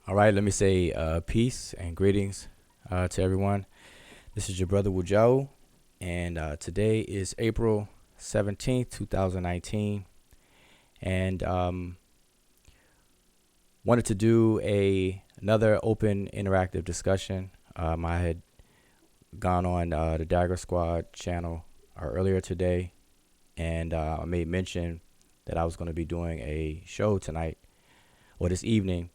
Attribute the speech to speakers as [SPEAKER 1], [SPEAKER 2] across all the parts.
[SPEAKER 1] All right, let me say peace and greetings to everyone. This is your brother Wujau, and today is April 17th, 2019. And wanted to do another open interactive discussion. I had gone on the Dagger Squad channel earlier today, and I made mention that I was going to be doing a show tonight or this evening.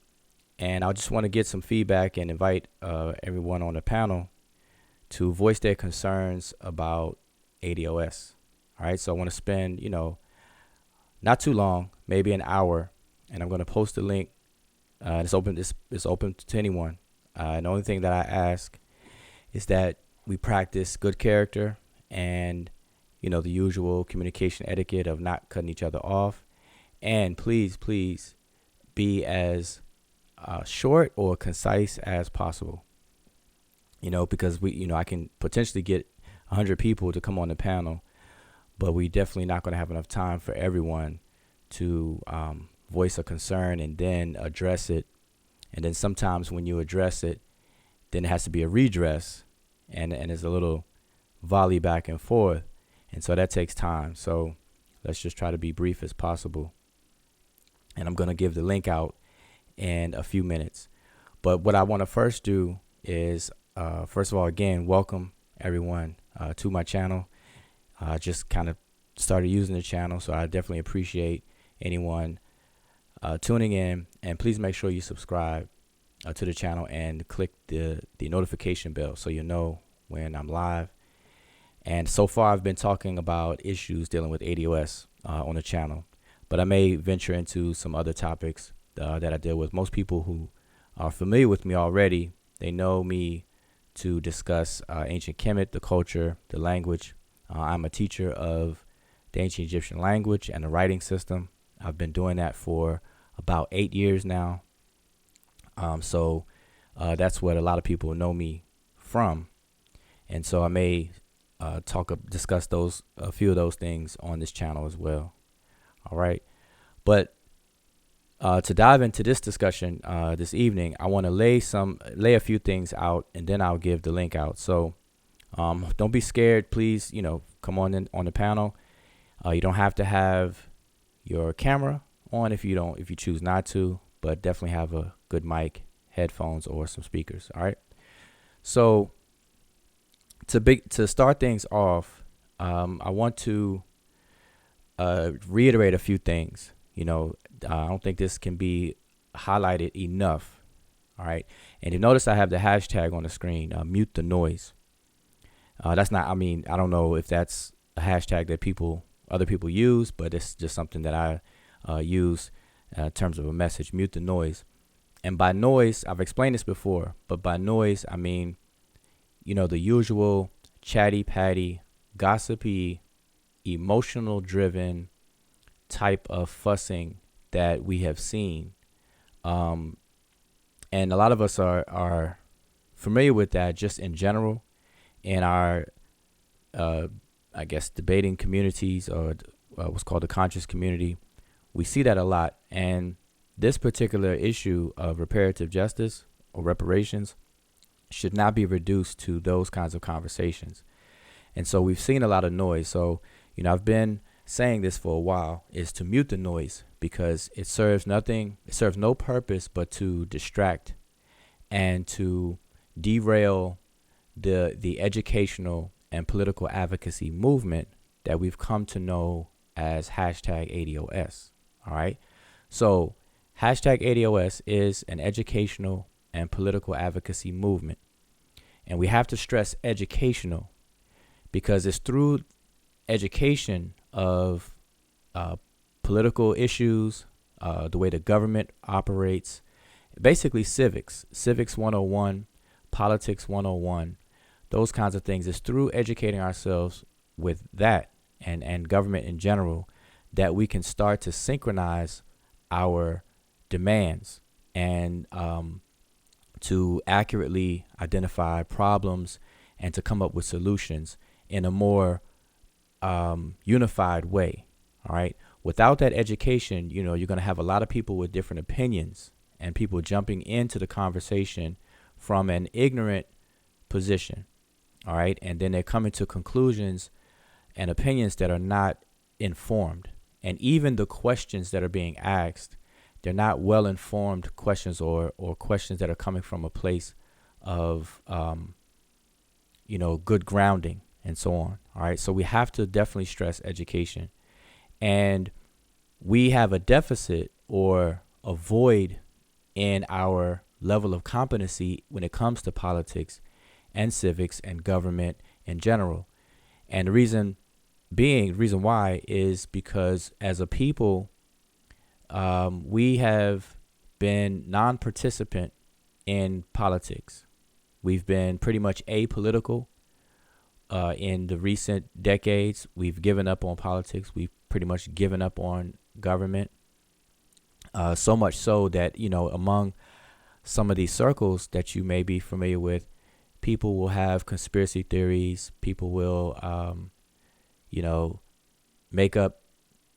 [SPEAKER 1] And I just want to get some feedback and invite everyone on the panel to voice their concerns about ADOS. All right, so I want to spend, not too long, maybe an hour, and I'm going to post the link. It's open. It's open to anyone. And the only thing that I ask is that we practice good character and, the usual communication etiquette of not cutting each other off. And please be as short or concise as possible. Because I can potentially get 100 people to come on the panel, but we definitely not going to have enough time for everyone to voice a concern and then address it. And then sometimes when you address it, then it has to be a redress, and there's a little volley back and forth. And so that takes time. So let's just try to be brief as possible. And I'm going to give the link out in a few minutes. But what I want to first do is, first of all, again, welcome everyone to my channel. I just kind of started using the channel, so I definitely appreciate anyone tuning in. And please make sure you subscribe to the channel and click the notification bell so you know when I'm live. And so far, I've been talking about issues dealing with ADOS on the channel, but I may venture into some other topics that I deal with. Most people who are familiar with me already, they know me to discuss ancient Kemet, the culture, the language. I'm a teacher of the ancient Egyptian language and the writing system. I've been doing that for about 8 years now. So that's what a lot of people know me from. And so I may discuss a few of those things on this channel as well. All right. But to dive into this discussion this evening, I want to lay a few things out, and then I'll give the link out. So don't be scared. Please, come on the panel. You don't have to have your camera on if you choose not to, but definitely have a good mic, headphones, or some speakers. All right. So to start things off, I want to reiterate a few things. I don't think this can be highlighted enough. All right. And you notice I have the hashtag on the screen, mute the noise. That's not, I don't know if that's a hashtag that other people use, but it's just something that I use in terms of a message, mute the noise. And by noise, I've explained this before, but by noise, I mean, the usual chatty patty, gossipy, emotional driven type of fussing that we have seen. And a lot of us are familiar with that just in general in our, I guess, debating communities or what's called the conscious community. We see that a lot. And this particular issue of reparative justice or reparations should not be reduced to those kinds of conversations. And so we've seen a lot of noise. So, I've been saying this for a while, is to mute the noise, because it serves no purpose but to distract and to derail the educational and political advocacy movement that we've come to know as hashtag ADOS. All right. So hashtag ADOS is an educational and political advocacy movement. And we have to stress educational, because it's through education of political issues, the way the government operates, basically civics 101, politics 101, those kinds of things. It's through educating ourselves with that and government in general that we can start to synchronize our demands and to accurately identify problems and to come up with solutions in a more unified way. All right. Without that education, you're going to have a lot of people with different opinions, and people jumping into the conversation from an ignorant position. All right. And then they're coming to conclusions and opinions that are not informed. And even the questions that are being asked, they're not well-informed questions or questions that are coming from a place of, good grounding and so on. All right. So we have to definitely stress education. And we have a deficit or a void in our level of competency when it comes to politics and civics and government in general. And the reason why is because as a people, we have been non-participant in politics. We've been pretty much apolitical in the recent decades. We've given up on politics. We've pretty much given up on government. So much so that, among some of these circles that you may be familiar with, people will have conspiracy theories. People will, make up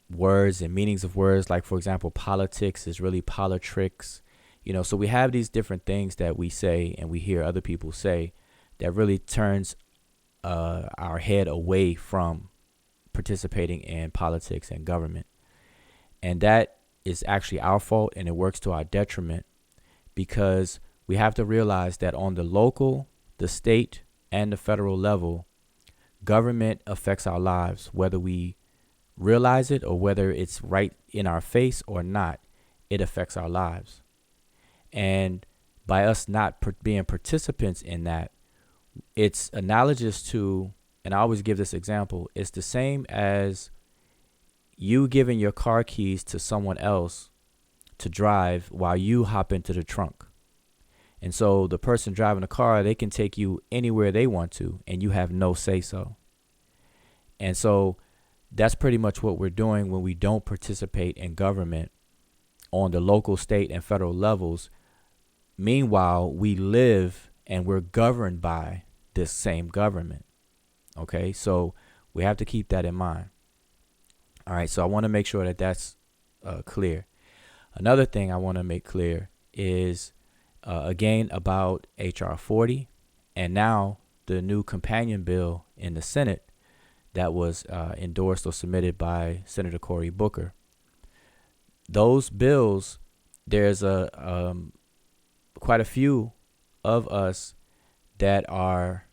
[SPEAKER 1] words and meanings of words. Like, for example, politics is really politricks. So we have these different things that we say and we hear other people say that really turns our head away from participating in politics and government. And that is actually our fault, and it works to our detriment, because we have to realize that on the local, the state, and the federal level, government affects our lives, whether we realize it or whether it's right in our face or not. It affects our lives. And by us not being participants in that, it's analogous to, and I always give this example, it's the same as you giving your car keys to someone else to drive while you hop into the trunk. And so the person driving the car, they can take you anywhere they want to, and you have no say so. And so that's pretty much what we're doing when we don't participate in government on the local, state, and federal levels. Meanwhile, we live and we're governed by this same government. Okay, so we have to keep that in mind. All right, so I want to make sure that that's clear. Another thing I want to make clear is, again, about H.R. 40 and now the new companion bill in the Senate that was endorsed or submitted by Senator Cory Booker. Those bills, there's quite a few of us that are,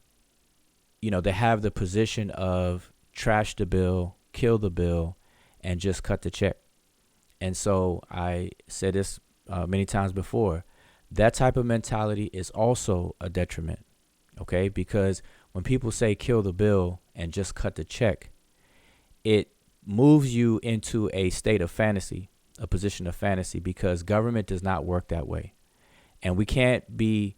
[SPEAKER 1] they have the position of trash the bill, kill the bill, and just cut the check. And so I said this many times before, that type of mentality is also a detriment, okay? Because when people say kill the bill and just cut the check, it moves you into a state of fantasy, a position of fantasy, because government does not work that way. And we can't be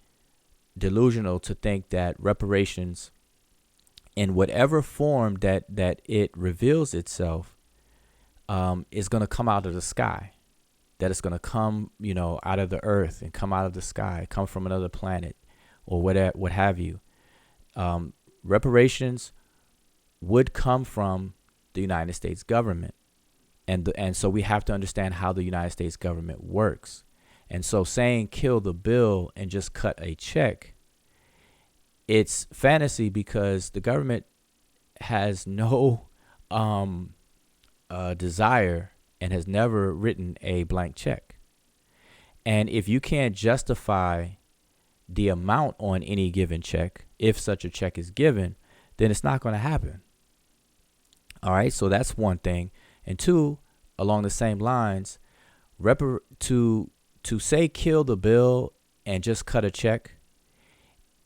[SPEAKER 1] delusional to think that reparations, in whatever form that it reveals itself, is going to come out of the sky, that it's going to come, out of the earth and come out of the sky, come from another planet or what have you. Reparations would come from the United States government. And so we have to understand how the United States government works. And so saying kill the bill and just cut a check, it's fantasy, because the government has no desire and has never written a blank check. And if you can't justify the amount on any given check, if such a check is given, then it's not going to happen. All right, so that's one thing. And two, along the same lines, to say kill the bill and just cut a check,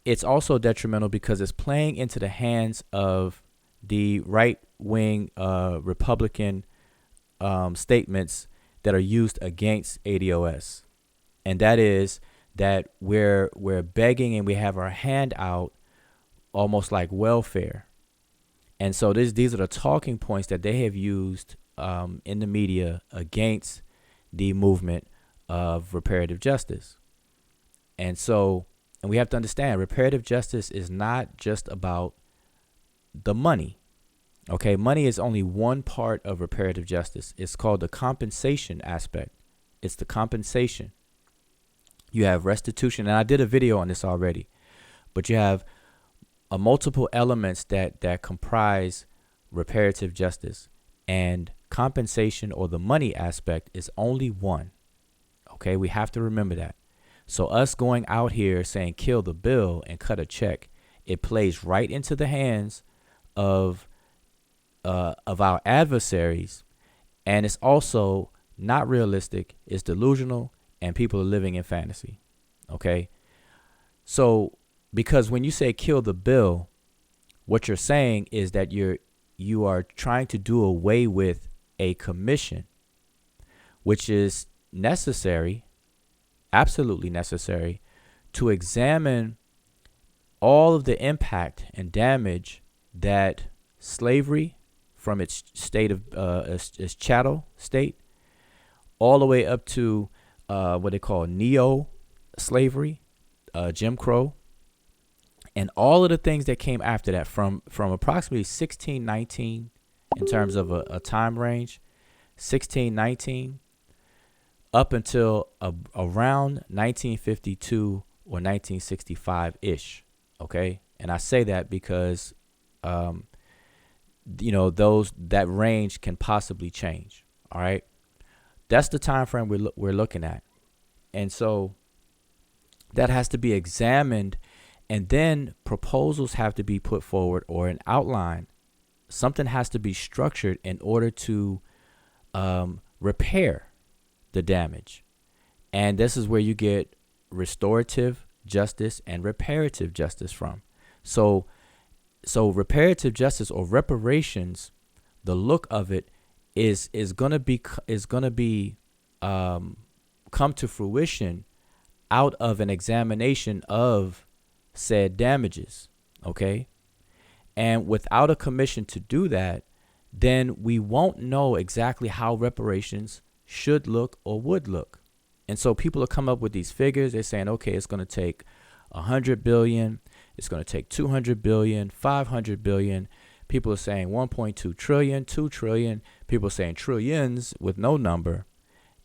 [SPEAKER 1] it's also detrimental because it's playing into the hands of the right-wing Republican statements that are used against ADOS. And that is that we're begging and we have our hand out almost like welfare. And so these are the talking points that they have used in the media against the movement of reparative justice. And we have to understand, reparative justice is not just about the money. Okay, money is only one part of reparative justice. It's called the compensation aspect. It's the compensation. You have restitution, and I did a video on this already, but you have multiple elements that comprise reparative justice, and compensation or the money aspect is only one. Okay, we have to remember that. So us going out here saying kill the bill and cut a check, it plays right into the hands of our adversaries, and it's also not realistic. It's delusional, and people are living in fantasy. Okay, so because when you say kill the bill, what you're saying is that you are trying to do away with a commission, which is necessary, absolutely necessary, to examine all of the impact and damage that slavery, from its state of its chattel state, all the way up to what they call neo-slavery, Jim Crow, and all of the things that came after that, from approximately 1619 in terms of a time range, 1619 up until around 1952 or 1965 ish. Okay, and I say that because that range can possibly change. All right, that's the time frame we're looking at, and so that has to be examined, and then proposals have to be put forward, or an outline. Something has to be structured in order to repair the damage, and this is where you get restorative justice and reparative justice from. So reparative justice, or reparations, the look of it is gonna be come to fruition out of an examination of said damages. Okay, and without a commission to do that, then we won't know exactly how reparations should look or would look. And so people will come up with these figures. They're saying, okay, it's going to take 100 billion. It's going to take 200 billion, 500 billion. People are saying 1.2 trillion, 2 trillion. People are saying trillions with no number.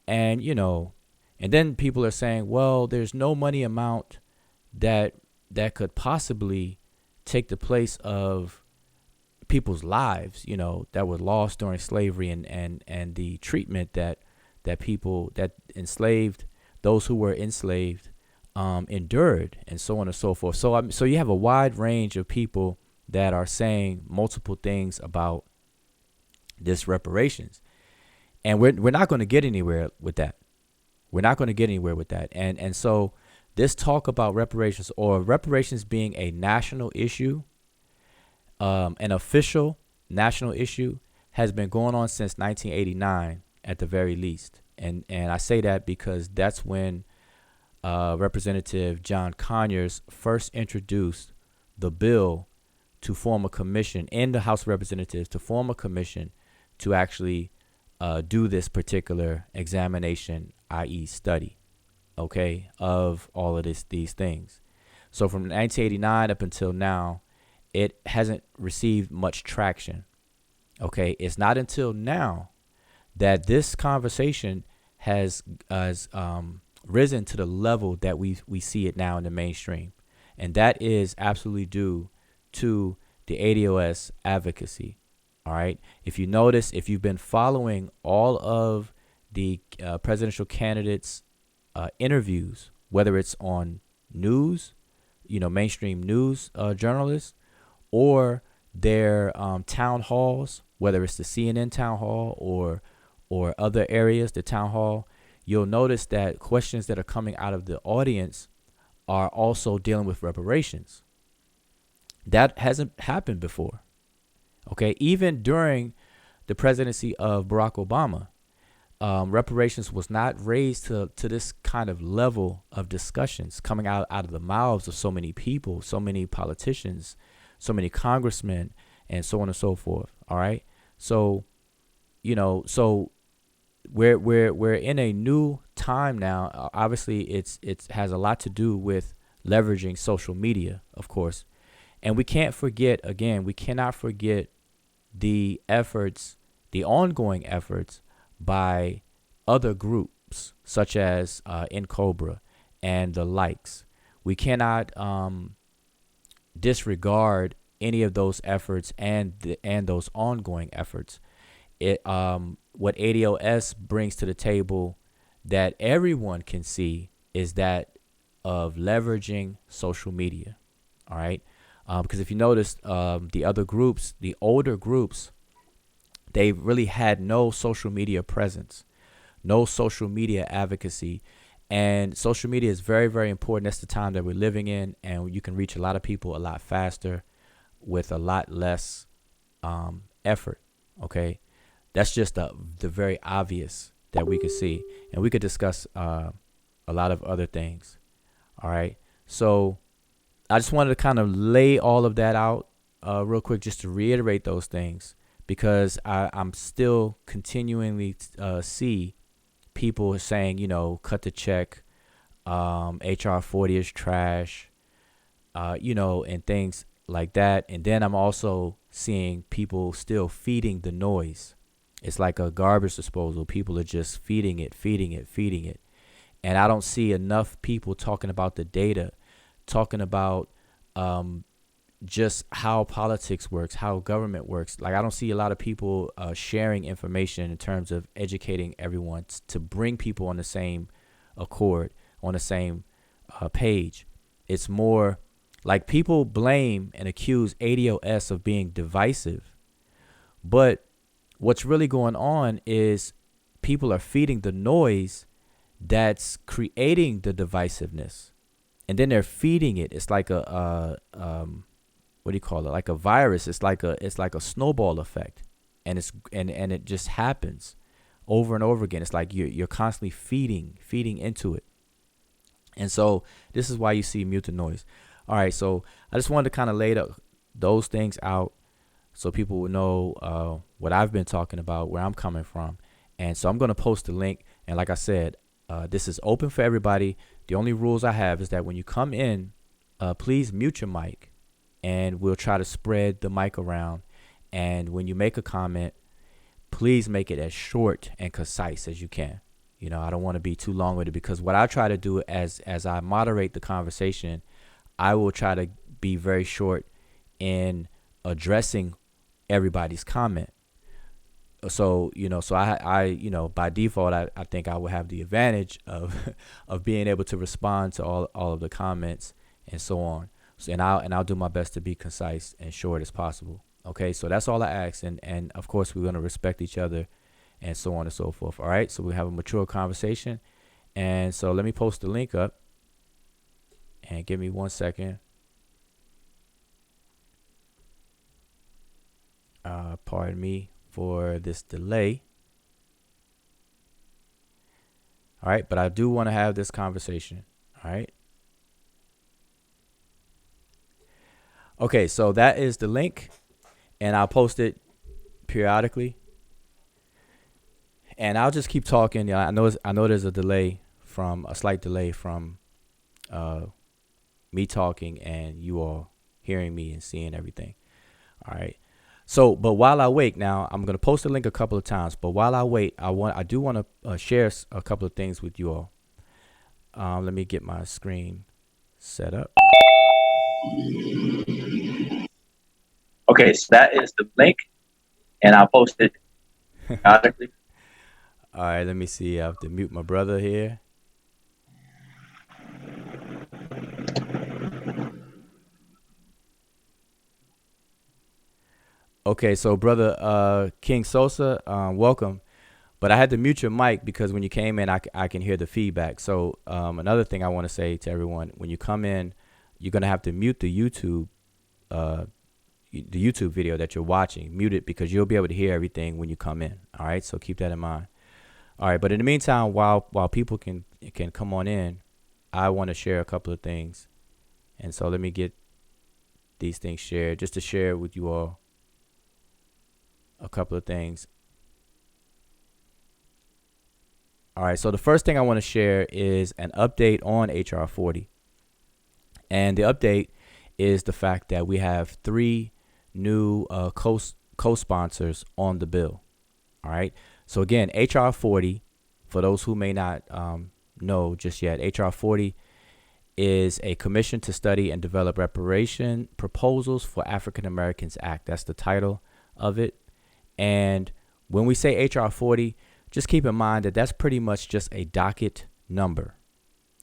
[SPEAKER 1] And, and then people are saying, well, there's no money amount that could possibly take the place of people's lives, that were lost during slavery, and the treatment that people that enslaved, those who were enslaved, endured, and so on and so forth. So you have a wide range of people that are saying multiple things about this reparations, and we're not going to get anywhere with that. We're not going to get anywhere with that. And so this talk about reparations, or reparations being a national issue, an official national issue, has been going on since 1989 at the very least. And I say that because that's when Representative John Conyers first introduced the bill to form a commission in the House of Representatives, to form a commission to actually do this particular examination, i.e. study, okay, of all of these things. So from 1989 up until now, it hasn't received much traction. Okay, it's not until now that this conversation has risen to the level that we see it now in the mainstream, and that is absolutely due to the ADOS advocacy. All right, if you notice, if you've been following all of the presidential candidates' interviews, whether it's on news, mainstream news journalists, or their town halls, whether it's the CNN town hall or other areas, the town hall, you'll notice that questions that are coming out of the audience are also dealing with reparations. That hasn't happened before. Okay, even during the presidency of Barack Obama, reparations was not raised to this kind of level of discussions coming out of the mouths of so many people, so many politicians, so many congressmen, and so on and so forth. All right, so so we're in a new time now. Obviously, it has a lot to do with leveraging social media, of course, and we cannot forget the efforts, the ongoing efforts by other groups such as In Cobra and the likes. We cannot disregard any of those efforts and those ongoing efforts. What ADOS brings to the table that everyone can see is that of leveraging social media. All right. Because if you notice, the other groups, the older groups, they really had no social media presence, no social media advocacy. And social media is very, very important. That's the time that we're living in, and you can reach a lot of people a lot faster with a lot less effort. Okay. That's just the very obvious that we could see. And we could discuss a lot of other things. All right. So I just wanted to kind of lay all of that out real quick, just to reiterate those things, because I'm still continually see people saying, cut the check, HR 40 is trash, and things like that. And then I'm also seeing people still feeding the noise. It's like a garbage disposal. People are just feeding it. And I don't see enough people talking about the data, talking about just how politics works, how government works. Like, I don't see a lot of people sharing information in terms of educating everyone to bring people on the same accord, on the same page. It's more like people blame and accuse ADOS of being divisive. But what's really going on is people are feeding the noise that's creating the divisiveness. And then they're feeding it. It's like a what do you call it? Like a virus. It's like a snowball effect, and it just happens over and over again. It's like you're constantly feeding into it, and so this is why you see mute the noise. All right, so I just wanted to kind of lay those things out so people will know what I've been talking about, where I'm coming from, and so I'm going to post the link. And like I said, this is open for everybody. The only rules I have is that when you come in, please mute your mic, and we'll try to spread the mic around. And when you make a comment, please make it as short and concise as you can. I don't want to be too long with it, because what I try to do as I moderate the conversation, I will try to be very short in addressing everybody's comment. So, I by default, I think I will have the advantage of being able to respond to all of the comments and so on. So, and I'll do my best to be concise and short as possible. Okay, so that's all I ask. And of course, we're going to respect each other and so on and so forth. All right, so we have a mature conversation. And so let me post the link up, and give me 1 second. Pardon me for this delay. All right, but I do want to have this conversation. All right. Okay, so that is the link, and I'll post it periodically. And I'll just keep talking. I know there's a slight delay from me talking and you all hearing me and seeing everything. All right. So, but while I wait, now I'm going to post the link a couple of times, but while I wait, I do want to share a couple of things with you all. Let me get my screen set up. Okay, so that is the link, and I'll post it periodically. All right, let me see. I have to mute my brother here. Okay, so brother King Sosa, welcome. But I had to mute your mic because when you came in, I can hear the feedback. So another thing I want to say to everyone, when you come in, you're going to have to mute the YouTube video that you're watching. Mute it, because you'll be able to hear everything when you come in. All right, so keep that in mind. All right, but in the meantime, while people can come on in, I want to share a couple of things. And so let me get these things shared, just to share with you all a couple of things. All right, so the first thing I want to share is an update on HR 40. And the update is the fact that we have 3 new co-sponsors on the bill. All right. So again, HR 40, for those who may not know just yet, HR 40 is a commission to study and develop reparation proposals for African Americans Act. That's the title of it. And when we say HR 40, just keep in mind that that's pretty much just a docket number.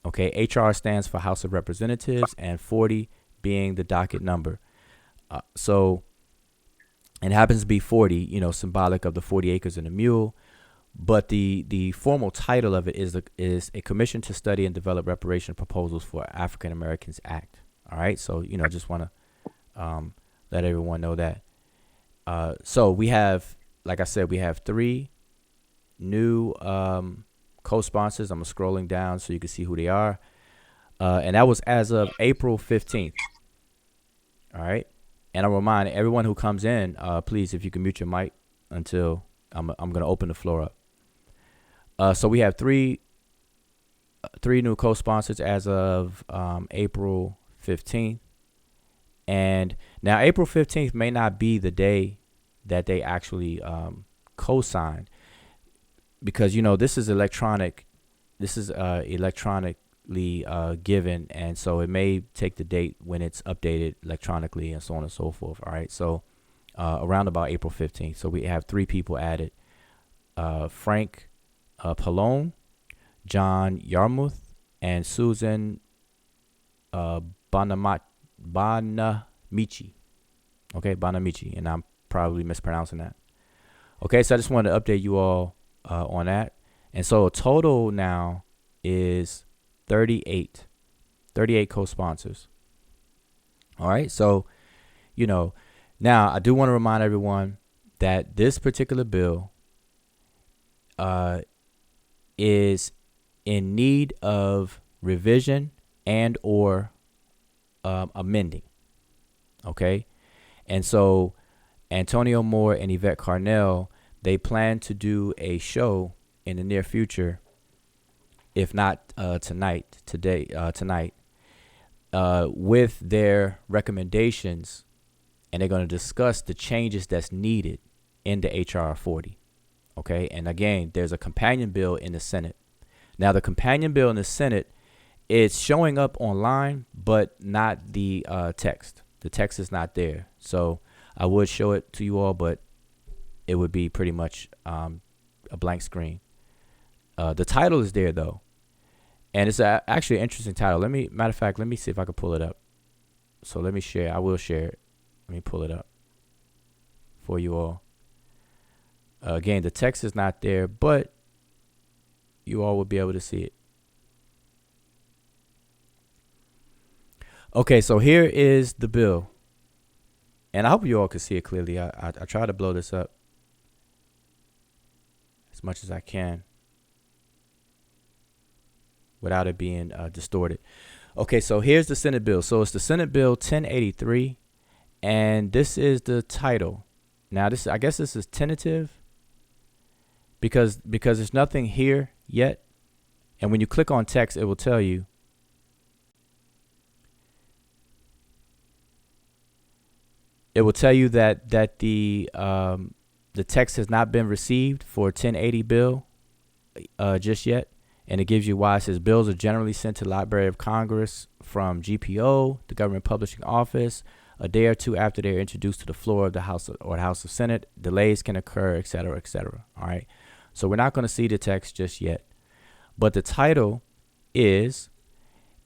[SPEAKER 1] Okay, HR stands for House of Representatives, and 40 being the docket number. So it happens to be 40, symbolic of the 40 acres and a mule. But the formal title of it is a commission to study and develop reparation proposals for African Americans Act. All right. So, just want to let everyone know that. So we have, like I said, we have 3 new co-sponsors. I'm scrolling down so you can see who they are. And that was as of April 15th. All right. And I remind everyone who comes in, please, if you can mute your mic until I'm going to open the floor up. So we have three new co-sponsors as of April 15th. And now April 15th may not be the day that they actually co-signed, because, this is electronic. This is electronically given. And so it may take the date when it's updated electronically and so on and so forth. All right. So around about April 15th. So we have 3 people added. Frank Pallone, John Yarmouth, and Susan Bonamici. Okay, Bonamici, and I'm probably mispronouncing that. Okay, so I just wanted to update you all on that. And so total now is 38 co-sponsors. All right, so, now I do want to remind everyone that this particular bill is in need of revision and or amending. Okay. And so Antonio Moore and Yvette Cornel, they plan to do a show in the near future, if not tonight, with their recommendations, and they're going to discuss the changes that's needed in the HR 40. Okay. And again, there's a companion bill in the Senate. Now, the companion bill in the Senate, it's showing up online, but not the text. The text is not there. So I would show it to you all, but it would be pretty much a blank screen. The title is there, though. And it's actually an interesting title. Matter of fact, let me see if I can pull it up. So let me share. I will share it. Let me pull it up for you all. Again, the text is not there, but you all will be able to see it. Okay, so here is the bill. And I hope you all can see it clearly. I try to blow this up as much as I can without it being distorted. Okay, so here's the Senate bill. So it's the Senate Bill 1083, and this is the title. Now, I guess this is tentative, because there's nothing here yet. And when you click on text, it will tell you. It will tell you that the text has not been received for 1080 bill just yet. And it gives you why. It says bills are generally sent to the Library of Congress from GPO, the Government Publishing Office, a day or two after they're introduced to the floor of the House or the House of Senate. Delays can occur, et cetera, et cetera. All right. So we're not going to see the text just yet. But the title is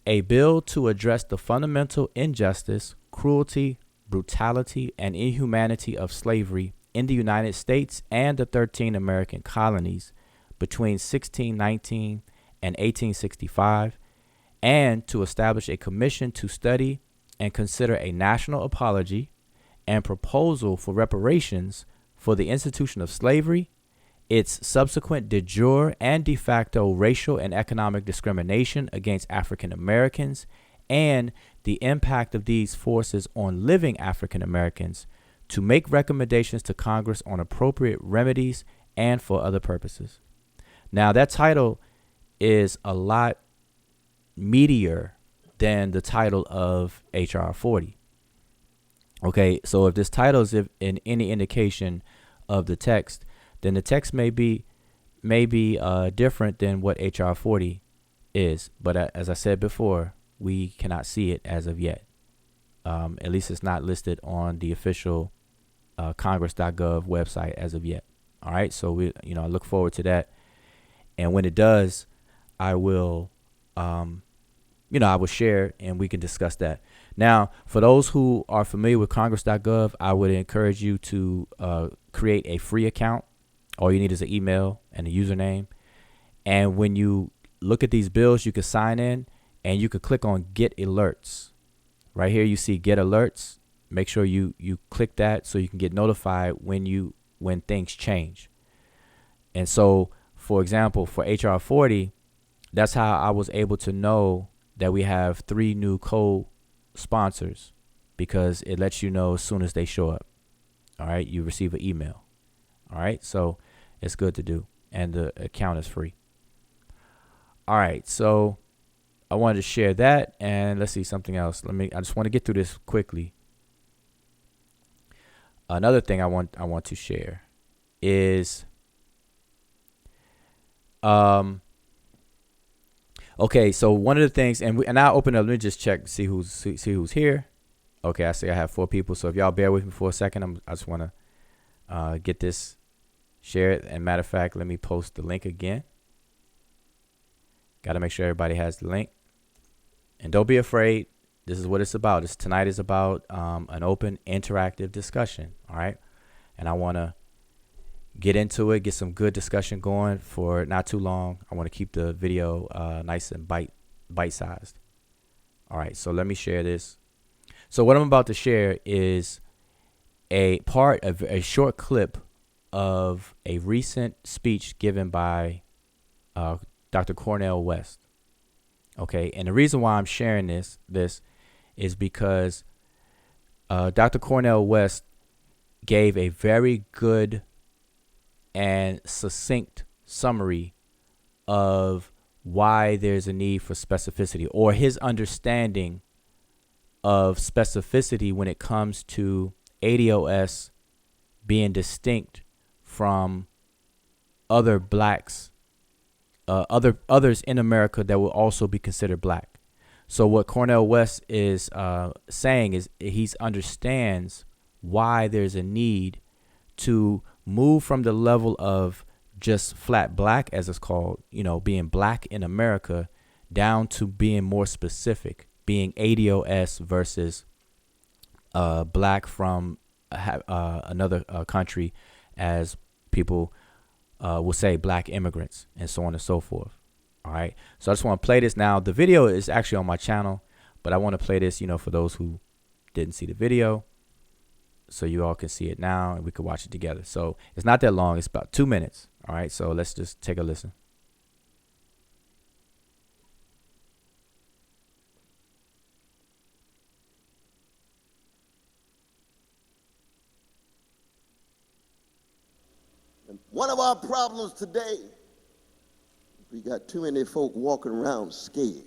[SPEAKER 1] A Bill to Address the Fundamental Injustice, Cruelty, Brutality, and Inhumanity of Slavery in the United States and the 13 American colonies between 1619 and 1865, and to establish a commission to study and consider a national apology and proposal for reparations for the institution of slavery, its subsequent de jure and de facto racial and economic discrimination against African Americans, and the impact of these forces on living African Americans, to make recommendations to Congress on appropriate remedies and for other purposes. Now, that title is a lot meatier than the title of HR 40. Okay, so if this title is in any indication of the text, then the text may be different than what HR 40 is. But as I said before, we cannot see it as of yet. At least it's not listed on the official congress.gov website as of yet. All right, so I look forward to that. And when it does, I will, I will share and we can discuss that. Now, for those who are familiar with congress.gov, I would encourage you to create a free account. All you need is an email and a username. And when you look at these bills, you can sign in and you can click on Get Alerts. Right here, you see Get Alerts. Make sure you click that so you can get notified when things change. And so, for example, for HR 40, that's how I was able to know that we have 3 new co-sponsors, because it lets you know as soon as they show up. All right, you receive an email. All right, so it's good to do, and the account is free. All right, so I wanted to share that, and let's see something else. I just want to get through this quickly. Another thing I want to share is okay, so one of the things, and I'll open up, let me just check, see who's here. Okay, I see I have 4 people, so if y'all bear with me for a second, I just want to get this shared. And matter of fact, let me post the link again. Got to make sure everybody has the link. And don't be afraid. This is what it's about. Tonight is about an open, interactive discussion. All right. And I want to get into it, get some good discussion going for not too long. I want to keep the video nice and bite-sized. All right. So let me share this. So what I'm about to share is a part of a short clip of a recent speech given by Dr. Cornel West. Okay, and the reason why I'm sharing this is because Dr. Cornel West gave a very good and succinct summary of why there's a need for specificity, or his understanding of specificity when it comes to ADOS being distinct from other blacks, others in America that will also be considered black. So what Cornel West is saying is he understands why there's a need to move from the level of just flat black, as it's called, being black in America, down to being more specific, being ADOS versus black from another country, as people will say, black immigrants, and so on and so forth. All right. So I just want to play this now. The video is actually on my channel, but I want to play this, for those who didn't see the video, so you all can see it now and we can watch it together. So it's not that long. It's about 2 minutes. All right. So let's just take a listen.
[SPEAKER 2] One of our problems today, we got too many folk walking around scared.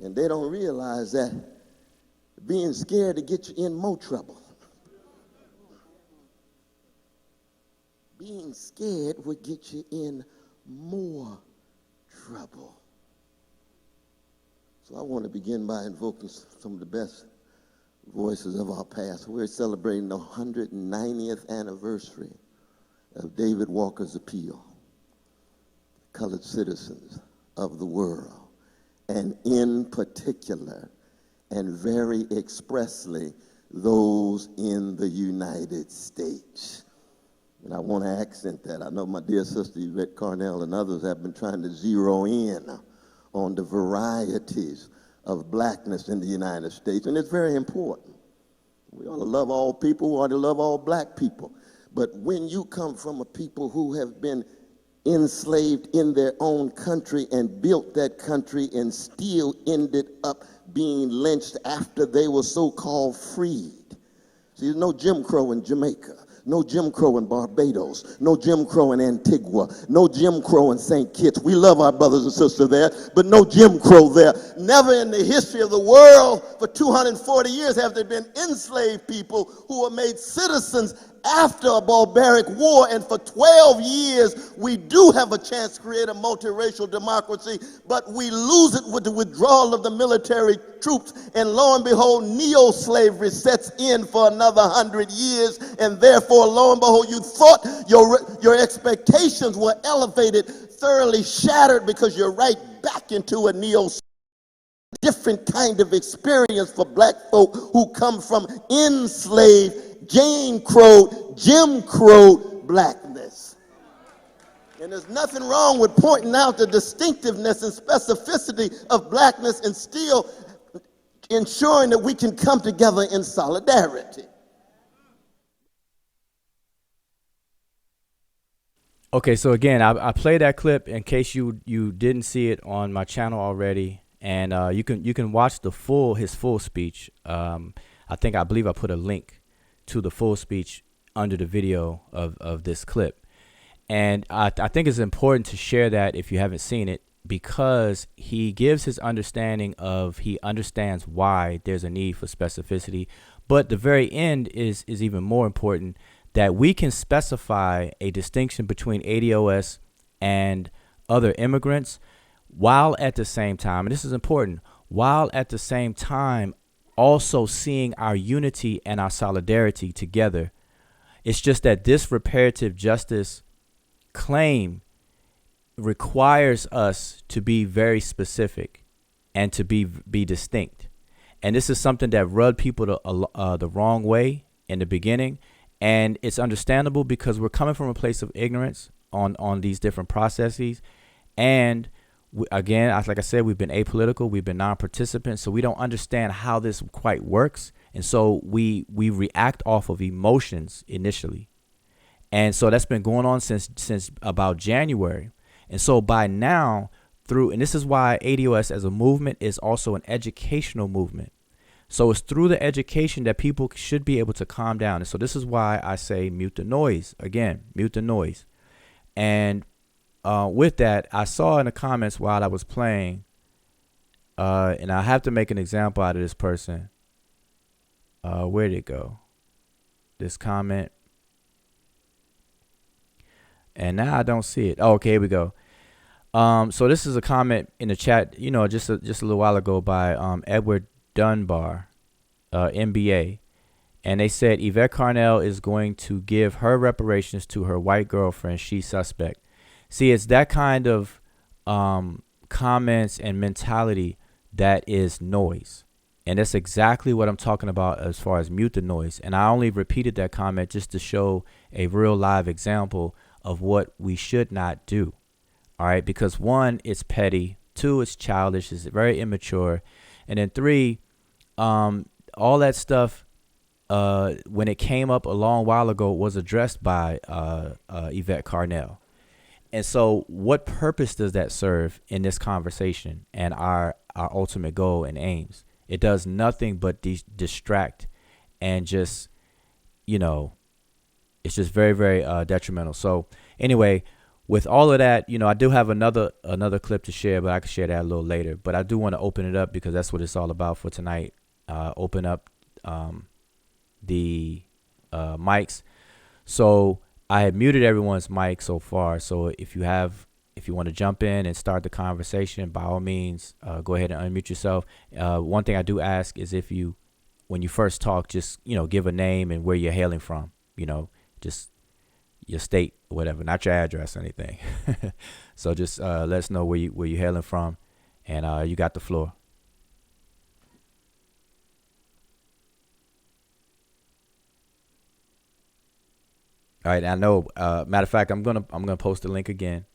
[SPEAKER 2] And they don't realize that being scared to get you in more trouble. Being scared would get you in more trouble. So I want to begin by invoking some of the best voices of our past. We're celebrating the 190th anniversary of David Walker's appeal. Colored citizens of the world, and in particular, and very expressly, those in the United States. And I want to accent that. I know my dear sister Yvette Cornell and others have been trying to zero in on the varieties of blackness in the United States, and it's very important. We ought to love all people, we ought to love all black people. But when you come from a people who have been enslaved in their own country and built that country and still ended up being lynched after they were so-called freed. See, there's no Jim Crow in Jamaica, no Jim Crow in Barbados, no Jim Crow in Antigua, no Jim Crow in St. Kitts. We love our brothers and sisters there, but no Jim Crow there. Never in the history of the world for 240 years have there been enslaved people who were made citizens after a barbaric war, and for 12 years we do have a chance to create a multiracial democracy, but we lose it with the withdrawal of the military troops, and lo and behold, neo-slavery sets in for another 100 years, and therefore, lo and behold, you thought your expectations were elevated, thoroughly shattered, because you're right back into a different kind of experience for black folk who come from enslaved, Jim Crow blackness. And there's nothing wrong with pointing out the distinctiveness and specificity of blackness and still ensuring that we can come together in solidarity.
[SPEAKER 1] Okay, so again, I played that clip in case you didn't see it on my channel already, and you can watch his full speech. I believe I put a link to the full speech under the video of this clip, and I think it's important to share that if you haven't seen it, because he gives his understanding of, he understands why there's a need for specificity, but the very end is even more important, that we can specify a distinction between ADOS and other immigrants, while at the same time, and this is important, while at the same time also seeing our unity and our solidarity together. It's just that this reparative justice claim requires us to be very specific and to be distinct. And this is something that rubbed people the wrong way in the beginning. And it's understandable because we're coming from a place of ignorance on these different processes. And again, like I said, we've been apolitical, we've been non-participants, so we don't understand how this quite works. And so we react off of emotions initially. And so that's been going on since about January. And so by now, and this is why ADOS as a movement is also an educational movement. So it's through the education that people should be able to calm down. And so this is why I say mute the noise. Again, mute the noise. And with that, I saw in the comments while I was playing, and I have to make an example out of this person. Where did it go? This comment. And now I don't see it. Oh, okay, here we go. So this is a comment in the chat, just a little while ago by Edward Dunbar, MBA, and they said Yvette Cornel is going to give her reparations to her white girlfriend. She's suspect. See, it's that kind of comments and mentality that is noise, and that's exactly what I'm talking about as far as mute the noise. And I only repeated that comment just to show a real live example of what we should not do. All right, because one, it's petty. Two, it's childish. It's very immature. And then three, all that stuff, when it came up a long while ago, was addressed by Yvette Cornel. And so what purpose does that serve in this conversation and our ultimate goal and aims? It does nothing but distract and just, it's just very, very detrimental. So anyway, with all of that, I do have another clip to share, but I can share that a little later. But I do want to open it up because that's what it's all about for tonight. Open up the mics. So I have muted everyone's mic so far. So if you want to jump in and start the conversation, by all means, go ahead and unmute yourself. One thing I do ask is when you first talk, just, give a name and where you're hailing from, just your state or whatever, not your address or anything. So just let us know where you're hailing from, and you got the floor. All right, I know. Matter of fact, I'm gonna post the link again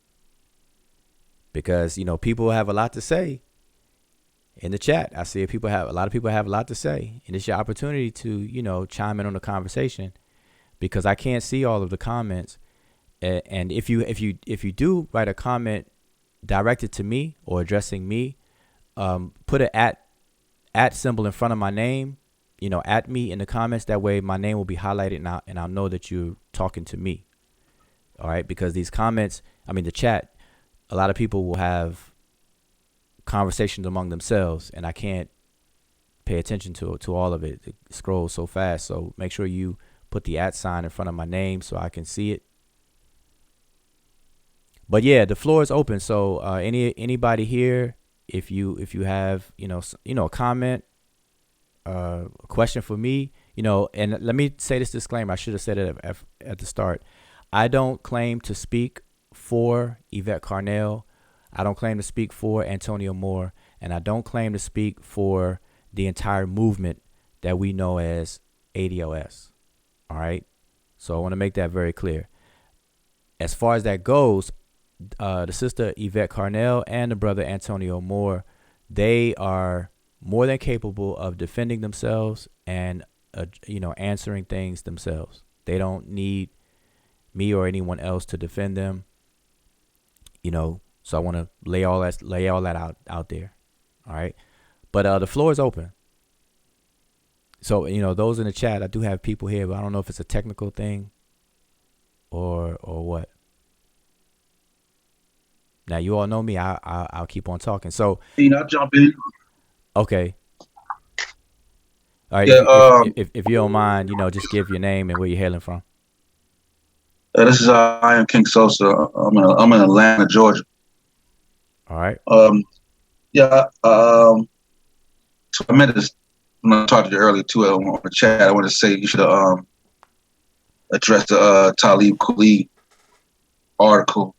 [SPEAKER 1] because people have a lot to say in the chat. I see a lot of people have a lot to say, and it's your opportunity to chime in on the conversation because I can't see all of the comments. And if you do write a comment directed to me or addressing me, put an at symbol in front of my name. At me in the comments. That way my name will be highlighted and I'll know that you're talking to me. All right. Because these comments, the chat, a lot of people will have conversations among themselves and I can't pay attention to all of it. It scrolls so fast. So make sure you put the @ in front of my name so I can see it. But yeah, the floor is open. So anybody here, if you have a comment, a question for me, and let me say this disclaimer. I should have said it at the start. I don't claim to speak for Yvette Cornel. I don't claim to speak for Antonio Moore, and I don't claim to speak for the entire movement that we know as ADOS. All right. So I want to make that very clear. As far as that goes, the sister Yvette Cornel and the brother Antonio Moore, they are more than capable of defending themselves and answering things themselves. They don't need me or anyone else to defend them. So I want to lay all that out there. All right. But the floor is open. So, those in the chat, I do have people here, but I don't know if it's a technical thing or what. Now, you all know me. I'll keep on talking. So,
[SPEAKER 3] I'll jump in.
[SPEAKER 1] Okay. All right.
[SPEAKER 3] Yeah.
[SPEAKER 1] If you don't mind, just give your name and where you're hailing from.
[SPEAKER 3] This is I am King Sosa. I'm in Atlanta, Georgia.
[SPEAKER 1] All right.
[SPEAKER 3] Yeah. So I meant this when I talked to you earlier too on the chat. I want to say you should address the Thalia Oracle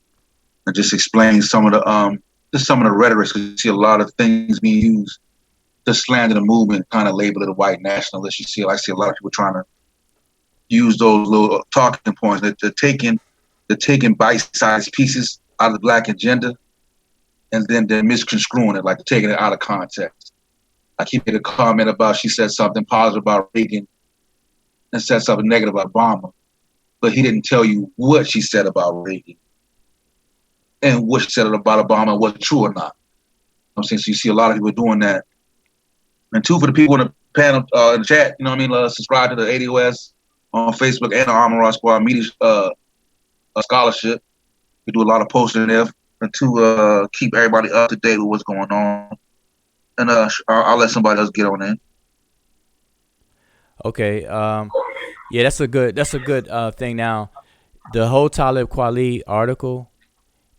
[SPEAKER 3] and just explain some of the rhetoric. Because you see a lot of things being used to slander the movement, kind of label it a white nationalist. I see a lot of people trying to use those little talking points. They're taking bite-sized pieces out of the black agenda, and then they're misconstruing it, like taking it out of context. I keep getting a comment about she said something positive about Reagan and said something negative about Obama, but he didn't tell you what she said about Reagan and what she said about Obama was true or not. I'm saying, so you see a lot of people doing that. And two, for the people in the panel, in the chat, subscribe to the ADOS on Facebook and the Armor Raw Squad Media Scholarship. We do a lot of posting there and to keep everybody up to date with what's going on. And I'll let somebody else get on in.
[SPEAKER 1] Okay. Yeah, that's a good thing. Now, the whole Talib Kweli article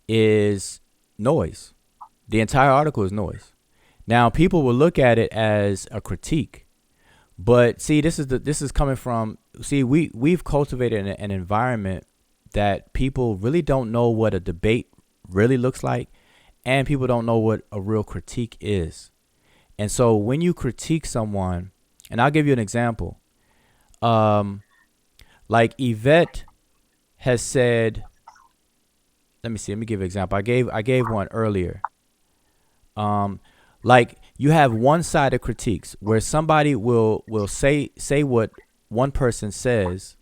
[SPEAKER 1] is noise. The entire article is noise. Now, people will look at it as a critique, but see, this is coming from. See, we've cultivated an environment that people really don't know what a debate really looks like, and people don't know what a real critique is. And so when you critique someone, and I'll give you an example, like Yvette has said. Let me see. Let me give an example. I gave one earlier. Like you have one-sided critiques where somebody will say what one person says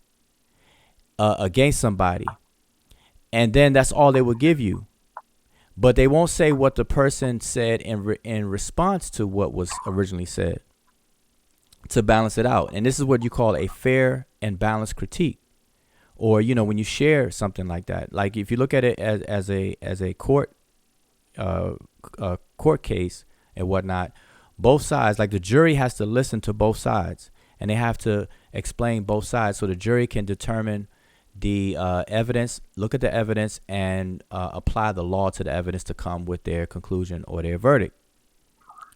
[SPEAKER 1] against somebody, and then that's all they will give you. But they won't say what the person said in response to what was originally said to balance it out. And this is what you call a fair and balanced critique. Or, when you share something like that, like if you look at it as a court case and whatnot, both sides, like the jury has to listen to both sides and they have to explain both sides so the jury can determine the evidence, look at the evidence and apply the law to the evidence to come with their conclusion or their verdict.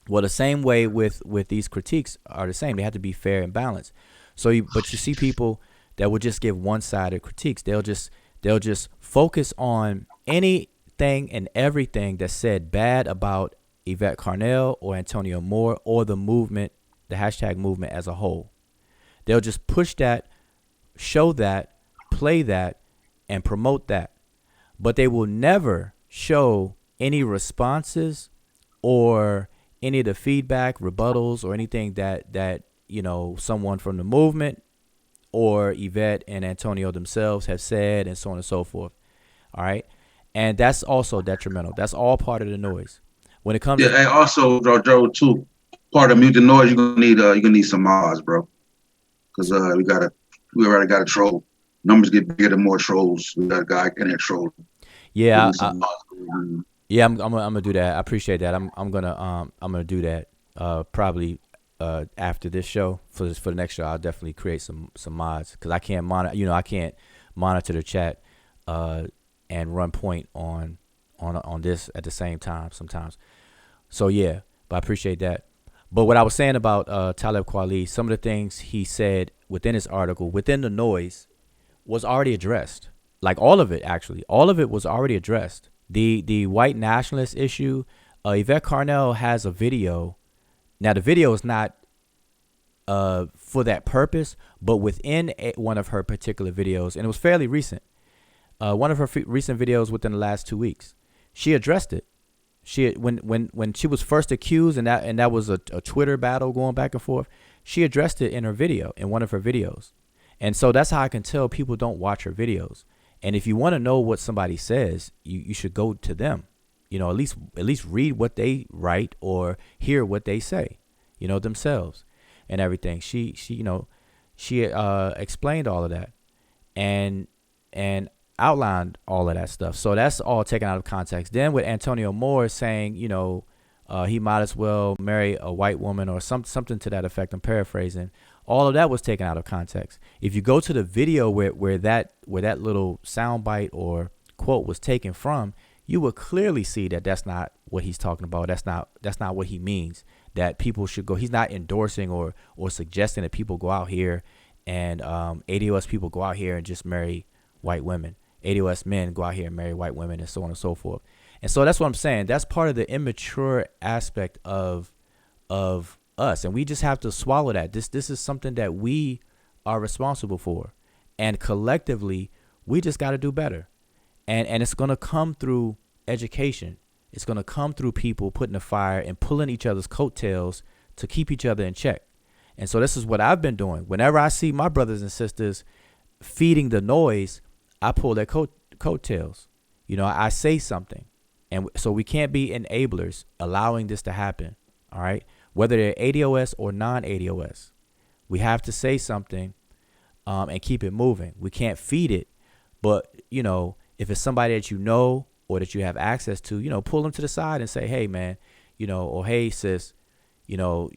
[SPEAKER 1] Well, the same way with these critiques are the same. They have to be fair and balanced. But you see people that will just give one-sided critiques. They'll just focus on anything and everything that's said bad about Yvette Cornel or Antonio Moore or the movement, the hashtag movement as a whole. They'll just push that, show that, play that, and promote that. But they will never show any responses or any of the feedback, rebuttals, or anything that someone from the movement or Yvette and Antonio themselves have said, and so on and so forth. All right. And that's also detrimental. That's all part of the noise. When it comes
[SPEAKER 3] and also, Joe, too, part of mute the noise, you're gonna need some mods, bro. Because we already got a troll. Numbers get bigger the more trolls. We got a guy in there trolling.
[SPEAKER 1] Yeah, I'm gonna do that. I appreciate that. I'm gonna do that probably after this show for the next show, I'll definitely create some mods because I can't monitor. I can't monitor the chat and run point on this at the same time sometimes. So yeah, but I appreciate that. But what I was saying about Talib Kweli, some of the things he said within his article, within the noise, was already addressed. Like all of it, actually, all of it was already addressed. The white nationalist issue. Yvette Carnell has a video. Now the video is not for that purpose, but within one of her particular videos, and it was fairly recent. One of her recent videos within the last 2 weeks, she addressed it. When she was first accused, and that was a Twitter battle going back and forth, she addressed it in her video, in one of her videos. And so that's how I can tell people don't watch her videos. And if you want to know what somebody says, you should go to them. At least read what they write or hear what they say, themselves and everything. She explained all of that and outlined all of that stuff. So that's all taken out of context. Then with Antonio Moore saying, he might as well marry a white woman or something to that effect. I'm paraphrasing. All of that was taken out of context. If you go to the video where that little soundbite or quote was taken from, you will clearly see that that's not what he's talking about. That's not what he means. That people should go. He's not endorsing or suggesting that people go out here and ADOS people go out here and just marry white women. ADOS men go out here and marry white women and so on and so forth. And so that's what I'm saying. That's part of the immature aspect of us, and we just have to swallow that. This is something that we are responsible for, and collectively we just got to do better. And it's going to come through education. It's going to come through people putting the fire and pulling each other's coattails to keep each other in check. And so this is what I've been doing. Whenever I see my brothers and sisters feeding the noise, I pull their coattails. I say something. And so we can't be enablers allowing this to happen. All right. Whether they're ADOS or non-ADOS, we have to say something and keep it moving. We can't feed it. But, if it's somebody that or that you have access to, pull them to the side and say, hey, man, or hey, sis, we're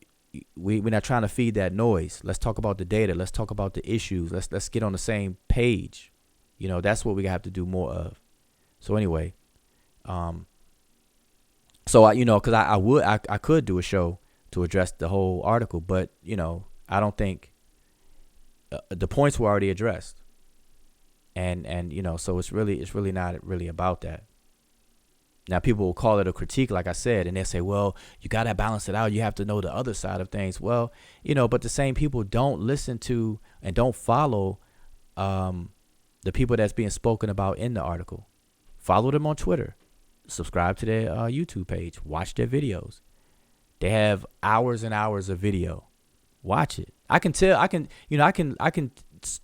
[SPEAKER 1] not trying to feed that noise. Let's talk about the data. Let's talk about the issues. Let's get on the same page. That's what we have to do more of. So anyway, so because I could do a show to address the whole article, but I don't think the points were already addressed. And so it's really not really about that. Now people will call it a critique, like I said, and they'll say, well, you got to balance it out. You have to know the other side of things. Well, but the same people don't listen to and don't follow the people that's being spoken about in the article. Follow them on Twitter. Subscribe to their YouTube page. Watch their videos. They have hours and hours of video. Watch it. I can tell. I can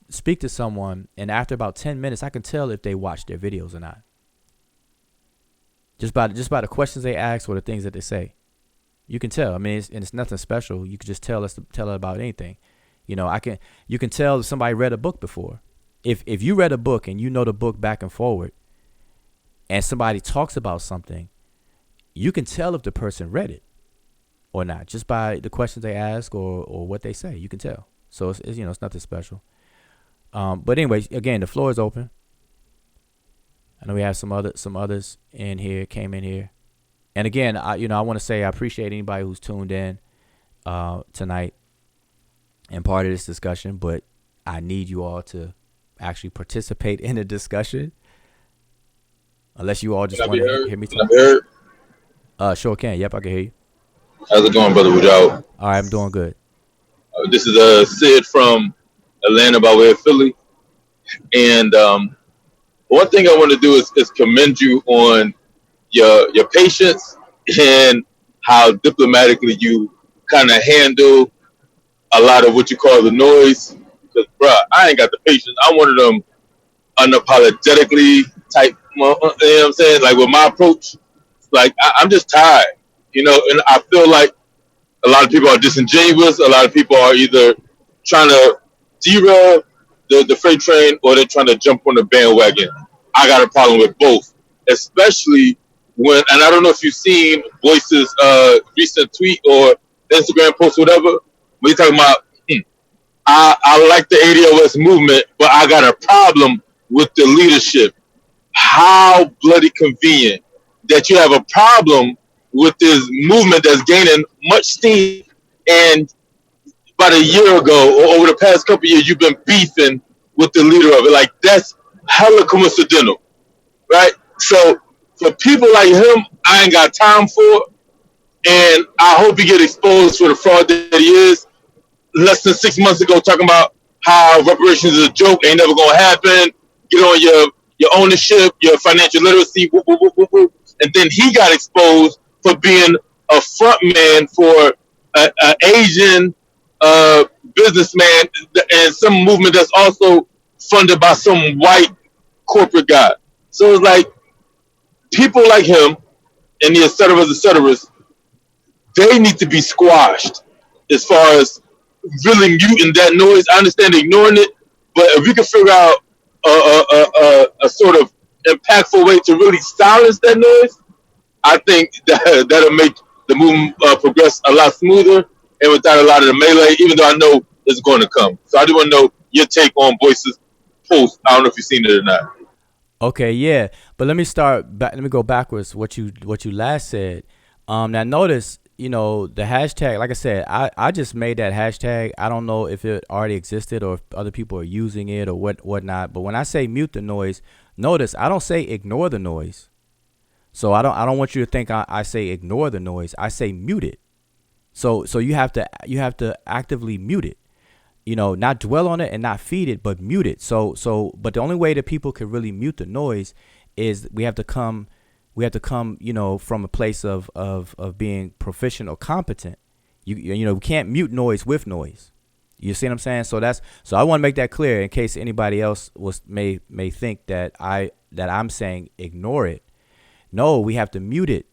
[SPEAKER 1] speak to someone, and after about 10 minutes, I can tell if they watch their videos or not. Just by the questions they ask or the things that they say, you can tell. I mean, it's nothing special. You can just tell about anything. You can tell if somebody read a book before. If you read a book and you know the book back and forward, and somebody talks about something, you can tell if the person read it or not just by the questions they ask or what they say. You can tell. So it's nothing special. But anyway, again, the floor is open. I know we have some others in here, came in here. And again, I want to say I appreciate anybody who's tuned in tonight and part of this discussion, but I need you all to actually participate in the discussion. Unless you all just want to hear me talk.
[SPEAKER 4] Can I be heard?
[SPEAKER 1] Sure can. Yep, I can hear you.
[SPEAKER 4] How's it going, brother? All
[SPEAKER 1] right, I'm doing good.
[SPEAKER 4] This is Sid from Atlanta by way of Philly. And one thing I want to do is commend you on your patience and how diplomatically you kind of handle a lot of what you call the noise. Because, bruh, I ain't got the patience. I'm one of them unapologetically type, you know what I'm saying? Like with my approach, like I'm just tired, and I feel like a lot of people are disingenuous. A lot of people are either trying to derail the freight train or they're trying to jump on the bandwagon. I got a problem with both, especially when, and I don't know if you've seen Voice's recent tweet or Instagram post, whatever. We talking about, I like the ADOS movement, but I got a problem with the leadership. How bloody convenient that you have a problem with this movement that's gaining much steam, and about a year ago or over the past couple of years, you've been beefing with the leader of it. Like, that's hella coincidental, right? So for people like him, I ain't got time for, and I hope he get exposed for the fraud that he is. Less than 6 months ago, talking about how reparations is a joke, ain't never gonna happen. Get on your ownership, your financial literacy, whoop, whoop, whoop, whoop, whoop. And then he got exposed for being a front man for an Asian businessman and some movement that's also funded by some white corporate guy. So it's like people like him and the et ceteras, they need to be squashed as far as really muting that noise. I understand ignoring it, but if we can figure out a sort of impactful way to really silence that noise, I think that'll make the movement progress a lot smoother and without a lot of the melee, even though I know it's going to come. So I do want to know your take on Boyce's post. I don't know if you've seen it or not.
[SPEAKER 1] Okay, yeah, but let me start back. Let me go backwards. What you last said. Now notice, the hashtag. Like I said, I just made that hashtag. I don't know if it already existed or if other people are using it or whatnot. But when I say mute the noise, notice I don't say ignore the noise. So I don't want you to think I say ignore the noise. I say mute it. So you have to actively mute it. Not dwell on it and not feed it, but mute it. But the only way that people can really mute the noise is we have to come, from a place of being proficient or competent. We can't mute noise with noise. You see what I'm saying? So I want to make that clear in case anybody else may think that I'm saying ignore it. No, we have to mute it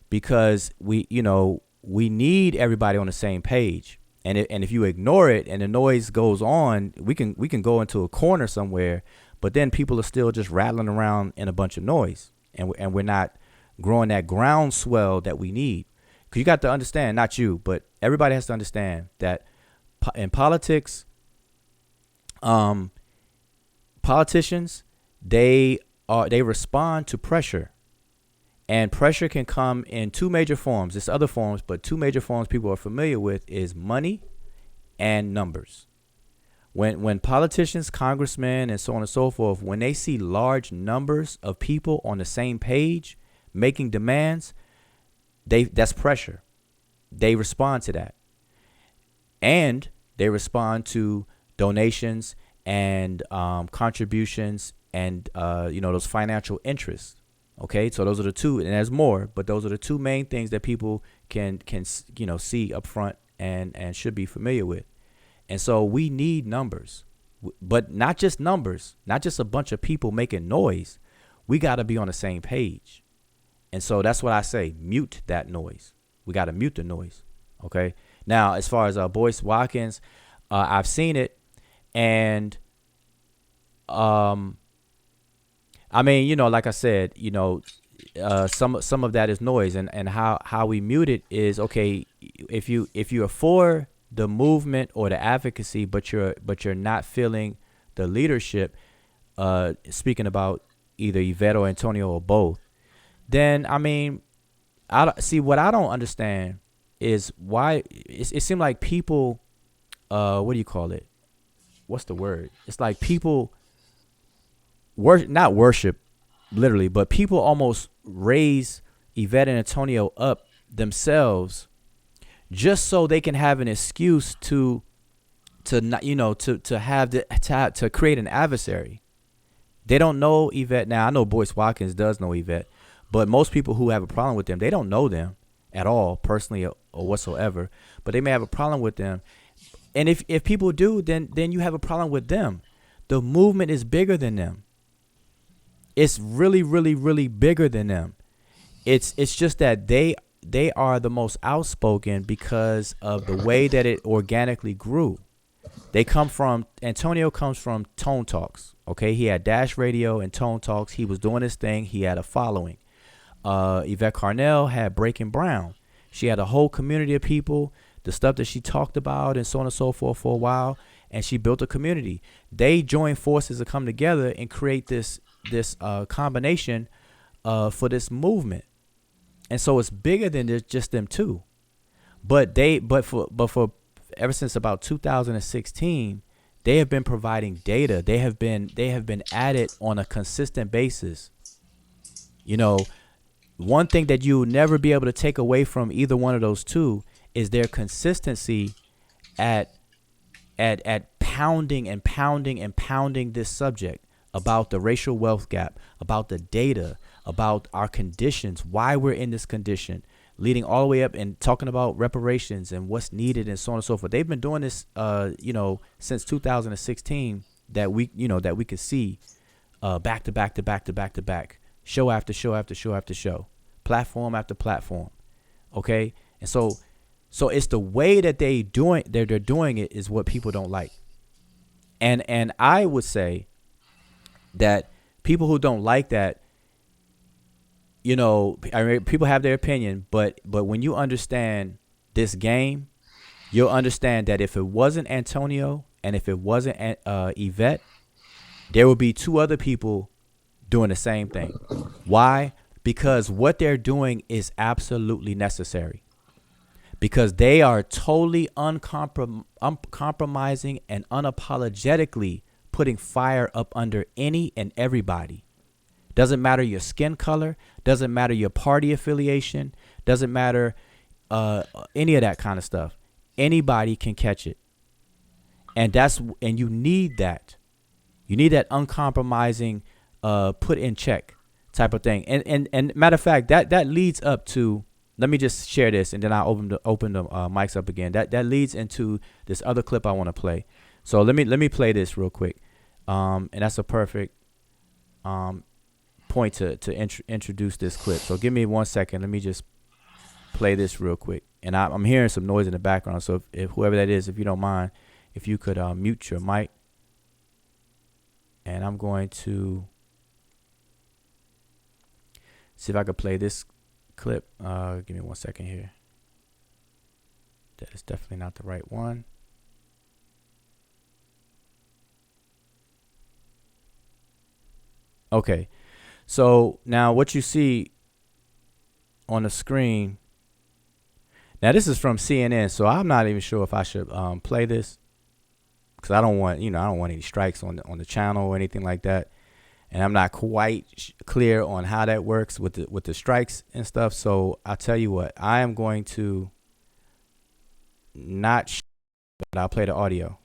[SPEAKER 1] because we need everybody on the same page. And if you ignore it and the noise goes on, we can go into a corner somewhere, but then people are still just rattling around in a bunch of noise, and we're not growing that groundswell that we need. Because you got to understand, not you, but everybody has to understand that in politics, politicians they respond to pressure. And pressure can come in two major forms. There's other forms, but two major forms people are familiar with is money and numbers. When politicians, congressmen, and so on and so forth, when they see large numbers of people on the same page making demands, that's pressure. They respond to that. And they respond to donations and contributions and those financial interests. Okay, so those are the two, and there's more, but those are the two main things that people can see up front and should be familiar with. And so we need numbers, but not just numbers, not just a bunch of people making noise. We got to be on the same page. And so that's what I say, mute that noise. We got to mute the noise. Okay. Now, as far as Boyce Watkins, I've seen it, and I mean, like I said, some of that is noise, and how we mute it is, okay, if you're for the movement or the advocacy, but you're not feeling the leadership, speaking about either Yvette or Antonio or both, then I mean, what I don't understand is why it seemed like people, what do you call it? What's the word? It's like people not worship literally, but people almost raise Yvette and Antonio up themselves just so they can have an excuse to create an adversary. They don't know Yvette. Now I know Boyce Watkins does know Yvette, but most people who have a problem with them, they don't know them at all personally or whatsoever, but they may have a problem with them. And if people do, then you have a problem with them. The movement is bigger than them. It's really, really, really bigger than them. It's just that they are the most outspoken because of the way that it organically grew. Antonio comes from Tone Talks. Okay, he had Dash Radio and Tone Talks. He was doing his thing. He had a following. Yvette Cornel had Breaking Brown. She had a whole community of people the stuff that she talked about and so on and so forth for a while, and she built a community. They joined forces to come together and create this combination for this movement. And so it's bigger than just them two. But for ever since about 2016, they have been providing data. They have been at it on a consistent basis. You know, one thing that you'll never be able to take away from either one of those two is their consistency at pounding and pounding and pounding this subject about the racial wealth gap, about the data, about our conditions, why we're in this condition, leading all the way up and talking about reparations and what's needed and so on and so forth. They've been doing this, since 2016 that we could see back to back to back to back to back, show after show after show after show, platform after platform. Okay. And so it's the way that they're doing it is what people don't like. And I would say that people who don't like that, people have their opinion, but when you understand this game, you'll understand that if it wasn't Antonio and if it wasn't Yvette, there would be two other people doing the same thing. Why? Because what they're doing is absolutely necessary. Because they are totally uncompromising and unapologetically putting fire up under any and everybody. Doesn't matter your skin color, doesn't matter your party affiliation, doesn't matter any of that kind of stuff. Anybody can catch it. And you need that. You need that uncompromising put in check type of thing. And matter of fact, that leads up to, let me just share this and then I'll open the mics up again. That leads into this other clip I want to play. So let me play this real quick. And that's a perfect point to introduce this clip. So give me 1 second. Let me just play this real quick. And I'm hearing some noise in the background. So if whoever that is, if you don't mind, if you could mute your mic. And I'm going to see if I could play this clip. Give me 1 second here. That is definitely not the right one. Okay. So now what you see on the screen, now this is from CNN, so I'm not even sure if I should play this because I don't want any strikes on the channel or anything like that, and I'm not quite clear on how that works with the strikes and stuff. So I'll tell you what, I am going to not, but I'll play the audio.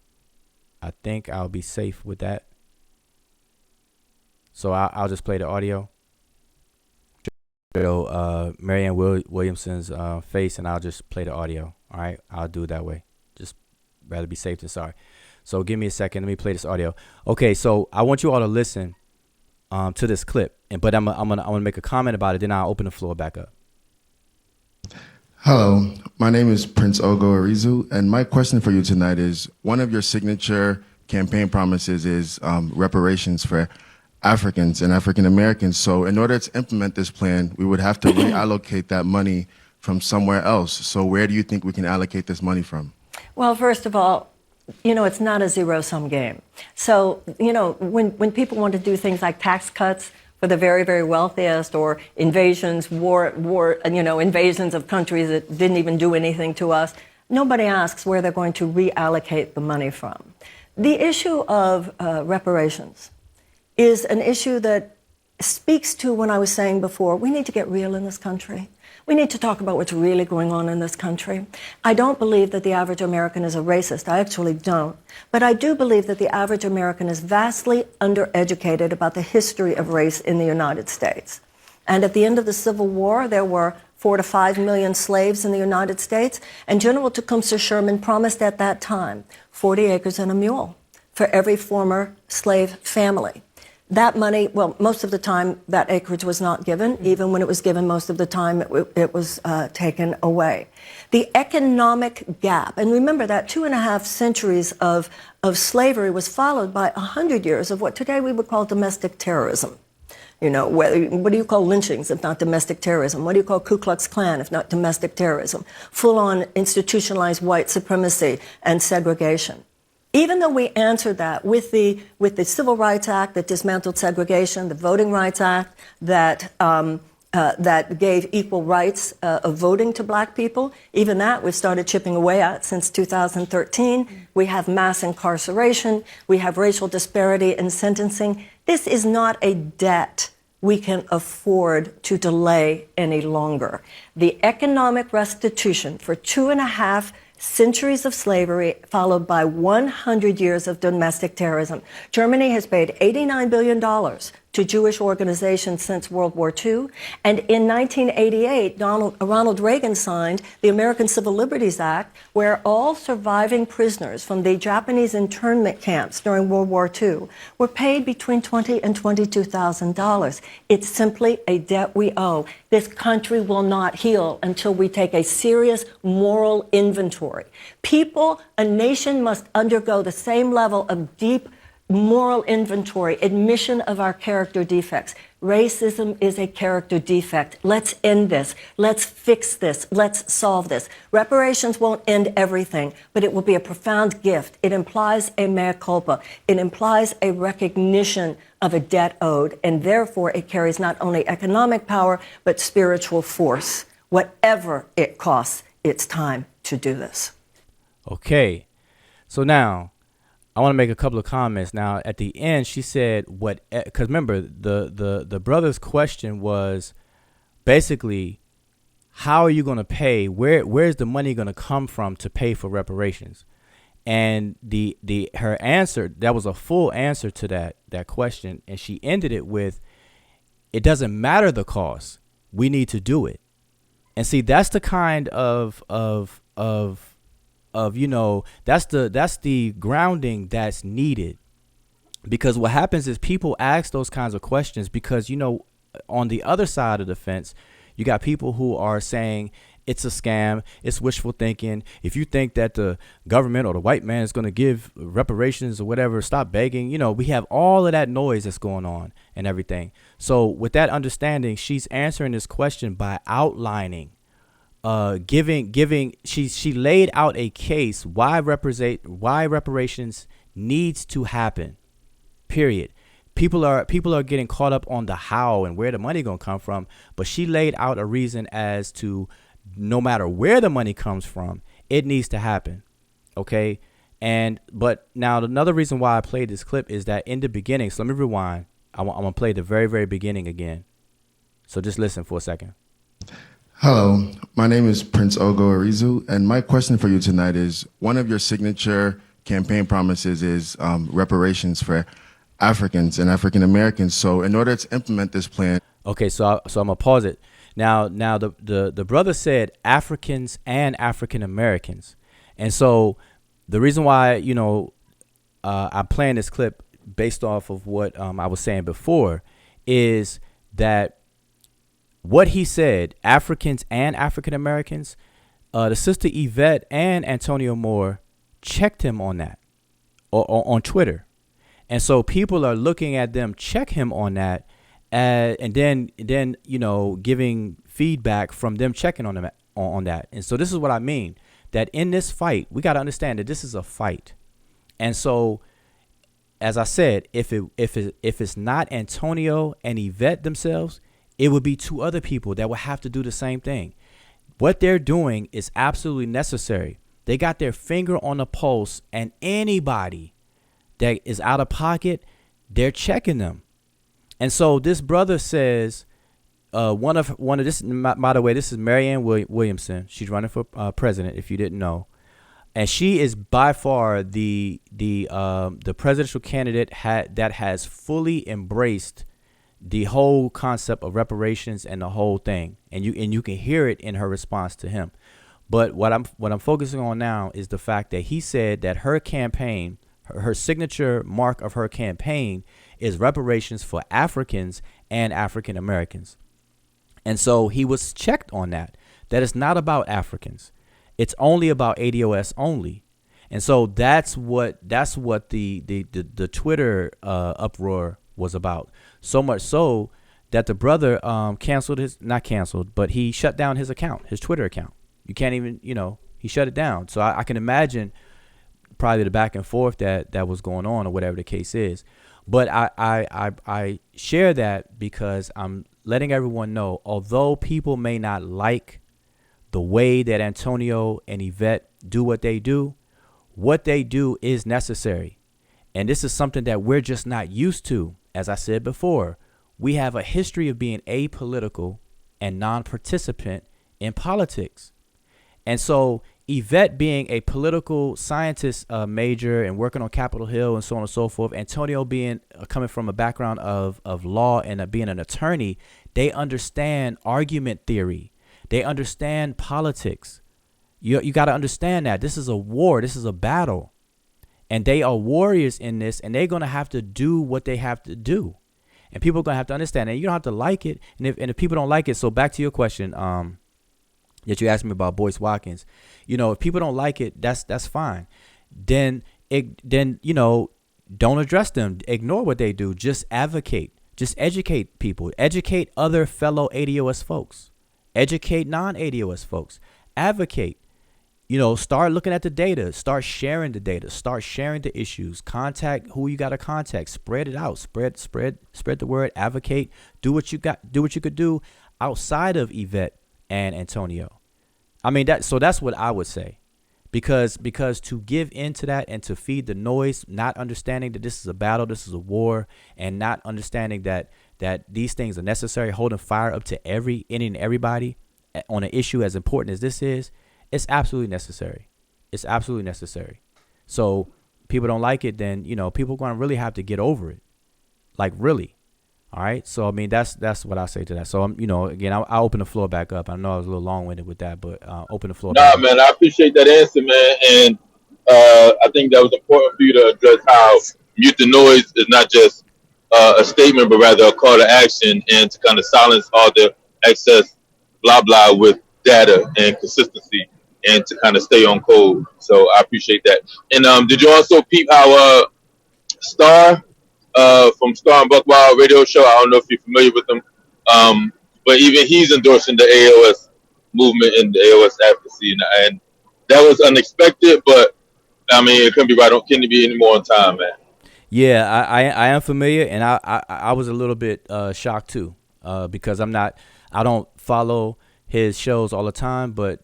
[SPEAKER 1] I think I'll be safe with that. So I'll just play the audio. Marianne Williamson's face, and I'll just play the audio. All right, I'll do it that way. Just rather be safe than sorry. So give me a second. Let me play this audio. Okay, so I want you all to listen to this clip, but I'm gonna make a comment about it. Then I'll open the floor back up.
[SPEAKER 5] Hello, my name is Prince Ogo Arizu, and my question for you tonight is: one of your signature campaign promises is reparations for Africans and African Americans. So in order to implement this plan, we would have to reallocate that money from somewhere else. So where do you think we can allocate this money from?
[SPEAKER 6] Well, first of all, it's not a zero-sum game. So, when people want to do things like tax cuts for the very, very wealthiest, or invasions, invasions of countries that didn't even do anything to us, nobody asks where they're going to reallocate the money from. The issue of reparations is an issue that speaks to what I was saying before. We need to get real in this country. We need to talk about what's really going on in this country. I don't believe that the average American is a racist. I actually don't. But I do believe that the average American is vastly undereducated about the history of race in the United States. And at the end of the Civil War, there were 4 to 5 million slaves in the United States. And General Tecumseh Sherman promised at that time 40 acres and a mule for every former slave family. That money, well, most of the time that acreage was not given. Even when it was given, most of the time it was taken away. The economic gap, and remember that 2.5 centuries of slavery was followed by 100 years of what today we would call domestic terrorism. You know, what do you call lynchings if not domestic terrorism? What do you call Ku Klux Klan if not domestic terrorism? Full-on institutionalized white supremacy and segregation. Even though we answered that with the Civil Rights Act that dismantled segregation, the Voting Rights Act that gave equal rights of voting to black people, even that we've started chipping away at since 2013. We have mass incarceration. We have racial disparity in sentencing. This is not a debt we can afford to delay any longer. The economic restitution for 2.5 centuries of slavery, followed by 100 years of domestic terrorism. Germany has paid $89 billion to Jewish organizations since World War II. And in 1988, Ronald Reagan signed the American Civil Liberties Act, where all surviving prisoners from the Japanese internment camps during World War II were paid between $20,000 and $22,000. It's simply a debt we owe. This country will not heal until we take a serious moral inventory. People, a nation must undergo the same level of deep moral inventory, admission of our character defects. Racism is a character defect. Let's end this. Let's fix this. Let's solve this. Reparations won't end everything, but it will be a profound gift. It implies a mea culpa. It implies a recognition of a debt owed, and therefore it carries not only economic power, but spiritual force. Whatever it costs, it's time to do this.
[SPEAKER 1] Okay. So now, I want to make a couple of comments. Now, at the end, she said what, because remember, the brother's question was basically, how are you going to pay? Where's the money going to come from to pay for reparations? And her answer, that was a full answer to that question. And she ended it with, it doesn't matter the cost. We need to do it. And see, that's the kind of you know, that's the grounding that's needed, because what happens is people ask those kinds of questions because, you know, on the other side of the fence, you got people who are saying it's a scam, it's wishful thinking. If you think that the government or the white man is going to give reparations or whatever, stop begging. You know, we have all of that noise that's going on and everything. So with that understanding, she's answering this question by outlining, she laid out a case why reparations needs to happen. Period. People are getting caught up on the how and where the money gonna come from, but she laid out a reason as to no matter where the money comes from, it needs to happen. Okay. But now another reason why I played this clip is that in the beginning, so let me rewind. I'm gonna play the very, very beginning again. So just listen for a second.
[SPEAKER 5] Hello, my name is Prince Ogo Arizu, and my question for you tonight is, one of your signature campaign promises is reparations for Africans and African Americans. So in order to implement this plan...
[SPEAKER 1] Okay, so I'm going to pause it. Now the brother said Africans and African Americans. And so the reason why, you know, I'm playing this clip based off of what I was saying before is that what he said, Africans and African Americans, the sister Yvette and Antonio Moore checked him on that on Twitter. And so people are looking at them check him on that and then, you know, giving feedback from them checking on them on that. And so this is what I mean, that in this fight, we got to understand that this is a fight. And so, as I said, if it's not Antonio and Yvette themselves, it would be two other people that would have to do the same thing. What they're doing is absolutely necessary. They got their finger on the pulse, and anybody that is out of pocket, they're checking them. And so this brother says, one of this, by the way, this is Marianne Williamson. She's running for president, if you didn't know. And she is by far the presidential candidate that has fully embraced the whole concept of reparations and the whole thing, and you can hear it in her response to him. But what I'm focusing on now is the fact that he said that her campaign, her signature mark of her campaign, is reparations for Africans and African Americans. And so he was checked on that it's not about Africans, it's only about ADOS only. And so that's what the Twitter uproar was about. So much so that the brother canceled not canceled, but he shut down his account, his Twitter account. You can't even, he shut it down. So I can imagine probably the back and forth that was going on or whatever the case is. But I share that because I'm letting everyone know, although people may not like the way that Antonio and Yvette do what they do is necessary. And this is something that we're just not used to. As I said before, we have a history of being apolitical and non-participant in politics. And so Yvette being a political scientist major and working on Capitol Hill and so on and so forth, Antonio being coming from a background of law and being an attorney, they understand argument theory. They understand politics. You got to understand that this is a war. This is a battle. And they are warriors in this, and they're going to have to do what they have to do. And people are going to have to understand that. You don't have to like it. And if people don't like it, so back to your question that you asked me about Boyce Watkins, if people don't like it, that's fine. Then don't address them. Ignore what they do. Just advocate. Just educate people. Educate other fellow ADOS folks. Educate non-ADOS folks. Advocate. Start looking at the data, start sharing the data, start sharing the issues, contact who you got to contact, spread it out, spread the word, advocate, do what you could do outside of Yvette and Antonio. I mean, that's what I would say, because to give into that and to feed the noise, not understanding that this is a battle, this is a war, and not understanding that these things are necessary, holding fire up to any and everybody on an issue as important as this is. It's absolutely necessary. It's absolutely necessary. So people don't like it, then, people are going to really have to get over it. Like, really. All right. So, I mean, that's what I say to that. So, again, I'll open the floor back up. I know I was a little long winded with that, but open the floor back up.
[SPEAKER 4] Man, I appreciate that answer, man. And I think that was important for you to address how mute the noise is not just a statement, but rather a call to action, and to kind of silence all the excess blah, blah with data and consistency, and to kind of stay on code. So I appreciate that. And did you also peep how Star from Star and Buckwild radio show, I don't know if you're familiar with them, but even he's endorsing the AOS movement and the AOS advocacy, and that was unexpected, but I mean, it couldn't be right on, can it be any more on time, man?
[SPEAKER 1] Yeah, I am familiar, and I was a little bit shocked too, because I don't follow his shows all the time, but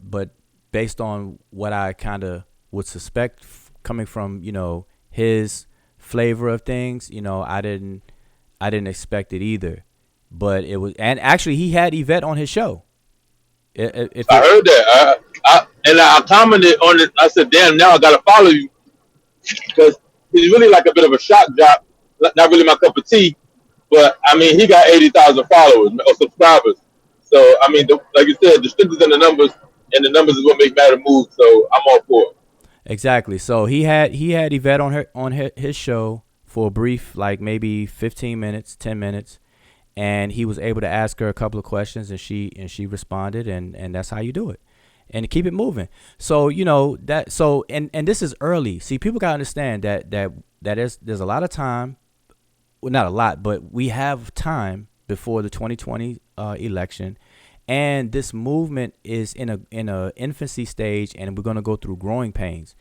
[SPEAKER 1] based on what I kind of would suspect coming from, his flavor of things, I didn't expect it either. But it was, and actually he had Yvette on his show. I
[SPEAKER 4] heard that. I commented on it. I said, damn, now I got to follow you, because he's really like a bit of a shock jock. Not really my cup of tea, but I mean, he got 80,000 followers or subscribers. So, I mean, like you said, the strength is in the numbers, and the numbers is what make matter move. So I'm all for it.
[SPEAKER 1] Exactly. So he had Yvette on his show for a brief, like maybe 15 minutes, 10 minutes, and he was able to ask her a couple of questions, and she responded, and that's how you do it, and keep it moving. So and this is early. See, people gotta understand that there's a lot of time, well, not a lot, but we have time before the 2020 election. And this movement is in a infancy stage, and we're going to go through growing pains.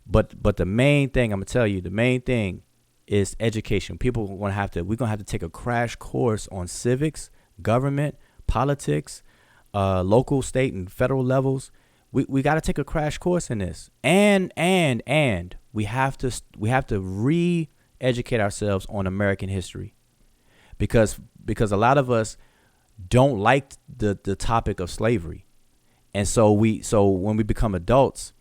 [SPEAKER 1] But the main thing, I'm going to tell you, the main thing is education. We're going to have to take a crash course on civics, government, politics, local, state, and federal levels. We got to take a crash course in this. And we have to re-educate ourselves on American history. Because a lot of us don't like the topic of slavery. And so when we become adults,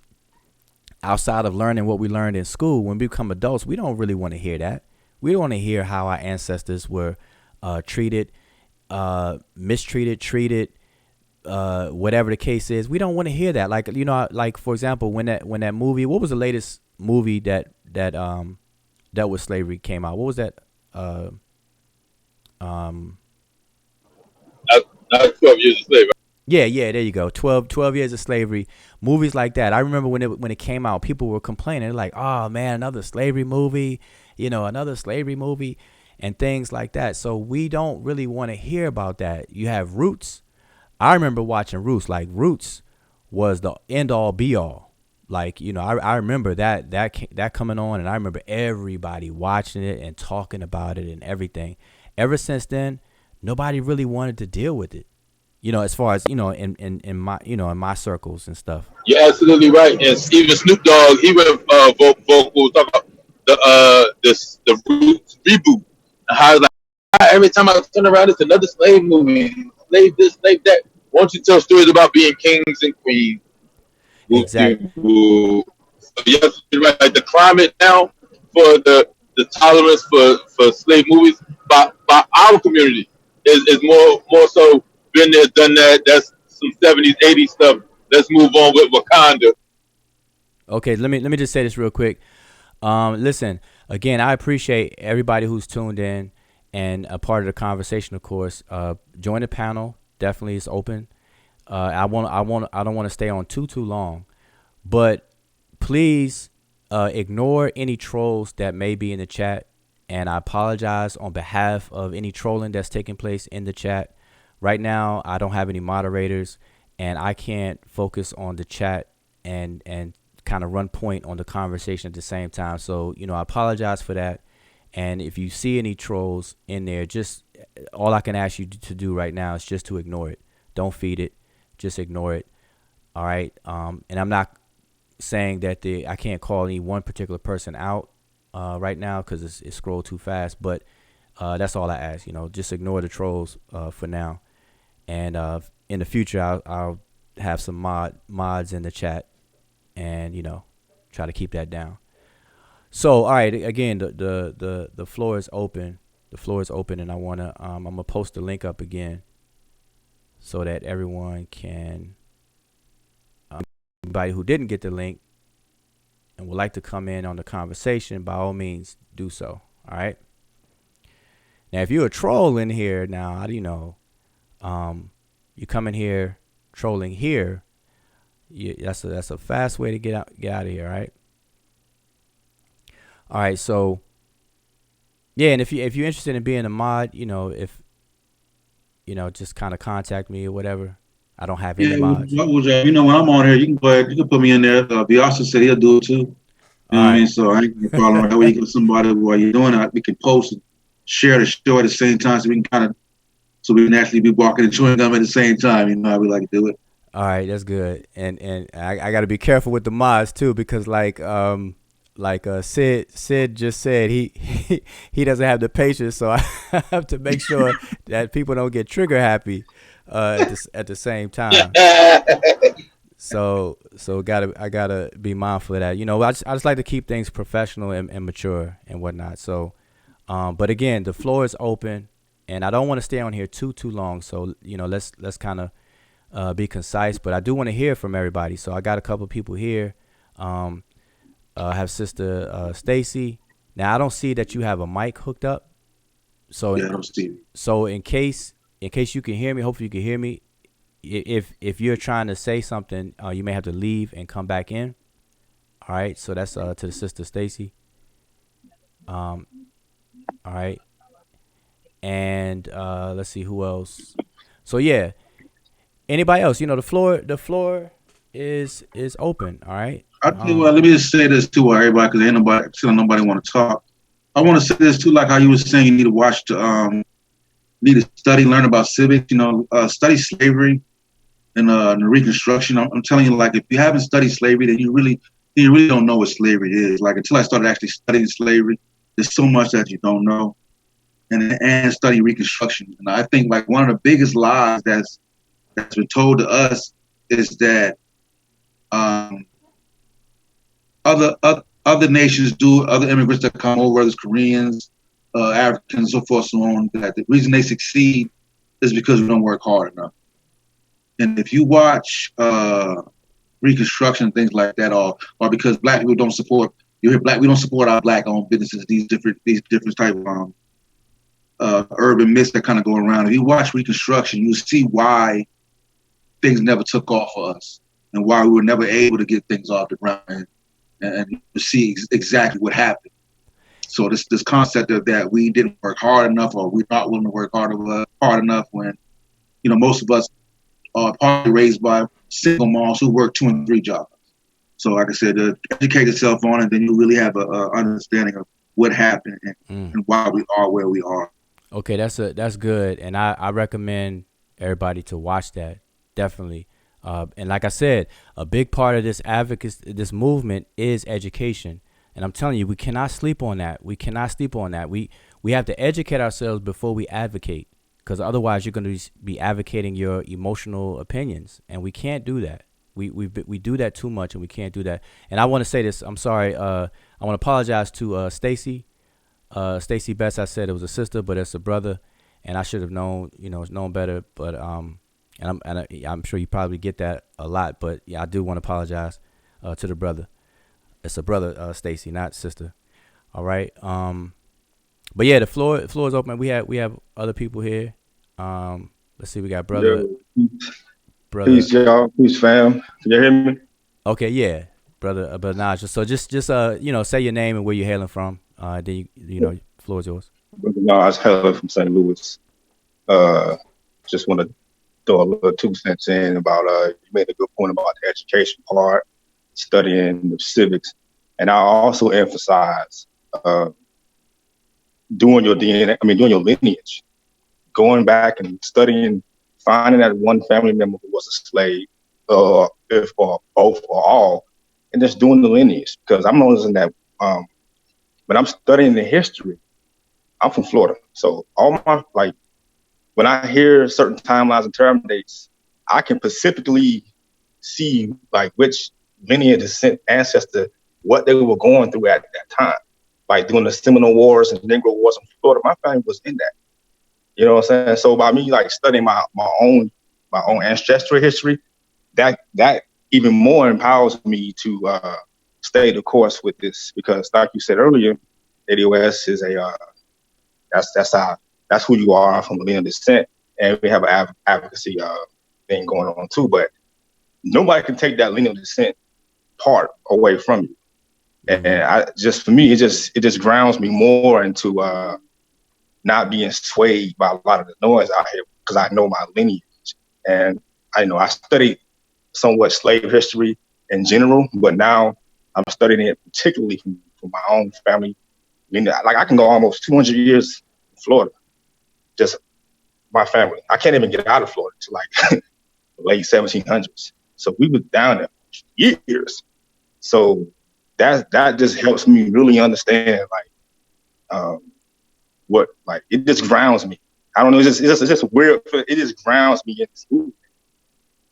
[SPEAKER 1] outside of learning what we learned in school, when we become adults, we don't really want to hear that. We don't want to hear how our ancestors were treated, mistreated, treated, whatever the case is. We don't want to hear that. Like for example, when that movie, what was the latest movie that dealt with slavery came out? What was that?
[SPEAKER 4] That's 12 years of slavery.
[SPEAKER 1] Yeah, there you go. 12 years of slavery. Movies like that. I remember when it came out, people were complaining. They're like, oh man, another slavery movie, another slavery movie. and things like that. So we don't really want to hear about that. You have Roots. I remember watching Roots. Like Roots was the end all be all. Like, you know, I remember that coming on, and I remember everybody watching it and talking about it and everything. Ever since then, nobody really wanted to deal with it. You know, as far as, you know, in my, you know, in my circles and stuff.
[SPEAKER 4] You're absolutely right. And even Snoop Dogg, he went vocal talk about the Roots reboot and how like every time I turn around, it's another slave movie, slave this, slave that. Why don't you tell stories about being kings and queens?
[SPEAKER 1] Exact.
[SPEAKER 4] So yes, you're right. Like the climate now for the tolerance for slave movies by our community is more so been there, done that. That's some 70s, 80s stuff. Let's move on with Wakanda.
[SPEAKER 1] Okay, let me just say this real quick. Listen, again, I appreciate everybody who's tuned in and a part of the conversation, of course. Join the panel. Definitely is open. I don't want to stay on too long, but please ignore any trolls that may be in the chat. And I apologize on behalf of any trolling that's taking place in the chat. Right now, I don't have any moderators, and I can't focus on the chat and kind of run point on the conversation at the same time. So, you know, I apologize for that. And if you see any trolls in there, just all I can ask you to do right now is just to ignore it. Don't feed it. Just ignore it. All right. And I'm not saying that I can't call any one particular person out right now because it's scrolled too fast. But that's all I ask. You know, just ignore the trolls for now. And in the future, I'll have some mods in the chat, and you know, try to keep that down. So, all right, again, the floor is open. The floor is open, and I'm gonna post the link up again so that everyone can. Anybody who didn't get the link and would like to come in on the conversation, by all means, do so. All right. Now, if you're a troll in here, now, how do you know? You come in here trolling here. That's a fast way to get out of here. All right. All right. So, yeah, and if you're interested in being a mod, you know, just kind of contact me or whatever. I don't have any mods.
[SPEAKER 3] You know, when I'm on here, you can go ahead, you can put me in there. Biasa said he'll do it too. You know what I mean? So I ain't got a problem. That way you get somebody while you're doing it, we can post and share the show at the same time so we can actually be walking and chewing gum at the same time. You know how we like to do it.
[SPEAKER 1] All right, that's good. And I got to be careful with the mods too, because like Sid just said, he doesn't have the patience, so I have to make sure that people don't get trigger happy at the same time. So I gotta be mindful of that. You know, I just like to keep things professional and mature and whatnot. So, but again, the floor is open, and I don't want to stay on here too long. So, you know, let's kind of be concise. But I do want to hear from everybody. So I got a couple people here. I have Sister Stacy. Now I don't see that you have a mic hooked up. So
[SPEAKER 3] yeah, I don't see it.
[SPEAKER 1] So in case you can hear me, hopefully you can hear me. If you're trying to say something, you may have to leave and come back in. All right. So that's to the Sister Stacy. All right. And let's see who else. So yeah. Anybody else? You know, the floor is open. All right.
[SPEAKER 3] I tell you what, let me just say this to everybody, because ain't nobody want to talk. I want to say this too, like how you were saying, you need to watch need to study, learn about civics. You know, study slavery and the Reconstruction. I'm telling you, like if you haven't studied slavery, then you really don't know what slavery is. Like until I started actually studying slavery, there's so much that you don't know, and studying Reconstruction. And I think like one of the biggest lies that's been told to us is that other nations other immigrants that come over, whether it's Koreans, Africans, so forth, so on, that the reason they succeed is because we don't work hard enough. And if you watch Reconstruction and things like that, or because Black people don't support, we don't support our Black-owned businesses, these different type of urban myths that kind of go around. If you watch Reconstruction, you see why things never took off for us and why we were never able to get things off the ground. And you see exactly what happened. So this concept of that we didn't work hard enough, or we not willing to work hard enough, when most of us are partly raised by single moms who work 2 and 3 jobs. So like I said, educate yourself on it, then you really have a understanding of what happened and why we are where we are.
[SPEAKER 1] Okay, that's good, and I recommend everybody to watch that, definitely. And like I said, a big part of this advocacy, this movement, is education. And I'm telling you, we cannot sleep on that. We cannot sleep on that. We have to educate ourselves before we advocate, because otherwise you're going to be advocating your emotional opinions, and we can't do that. We do that too much, and we can't do that. And I want to say this. I'm sorry. I want to apologize to Stacy. Stacy Best. I said it was a sister, but it's a brother, and I should have known better. But and I'm sure you probably get that a lot. But yeah, I do want to apologize to the brother. It's a brother, Stacy, not sister. All right. But yeah, the floor is open. We have other people here. Let's see. We got brother.
[SPEAKER 7] Peace, y'all. Peace, fam. Can you hear me?
[SPEAKER 1] Okay. Yeah, brother. Najah. So just say your name and where you're hailing from. Then the floor is yours.
[SPEAKER 7] No, I was hailing from St. Louis. Just want to throw a little 2 cents in about you made a good point about the education part, studying the civics, and I also emphasize doing your DNA. doing your lineage, going back and studying, finding that one family member who was a slave, or both or all, and just doing the lineage. Because I'm noticing that when I'm studying the history, I'm from Florida, so all my when I hear certain timelines and term dates, I can specifically see which lineage descent ancestor, what they were going through at that time, during the Seminole Wars and Negro Wars in Florida. My family was in that. You know what I'm saying? So by me studying my own ancestral history, that even more empowers me to stay the course with this, because like you said earlier, ADOS is that's who you are from a lineal descent, and we have an advocacy thing going on too. But nobody can take that lineal descent part away from you. And for me, it just grounds me more into not being swayed by a lot of the noise out here, because I know my lineage, and I studied somewhat slave history in general, but now I'm studying it particularly from my own family. I can go almost 200 years in Florida, just my family. I can't even get out of Florida to the late 1700s. So we were down there for years. So that just helps me really understand what it just grounds me. I don't know. It's just weird. It just grounds me in this movement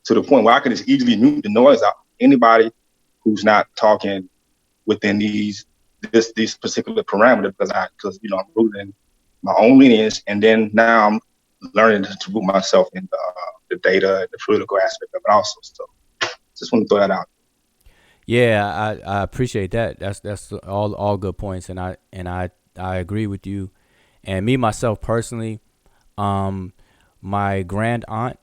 [SPEAKER 7] to the point where I can just easily mute the noise out. Anybody who's not talking within these particular parameters, because I'm rooted in my own lineage, and then now I'm learning to root myself in the data and the political aspect of it also. So just want to throw that out.
[SPEAKER 1] Yeah, I appreciate that. That's all good points, and I agree with you. And me myself personally, my grand aunt,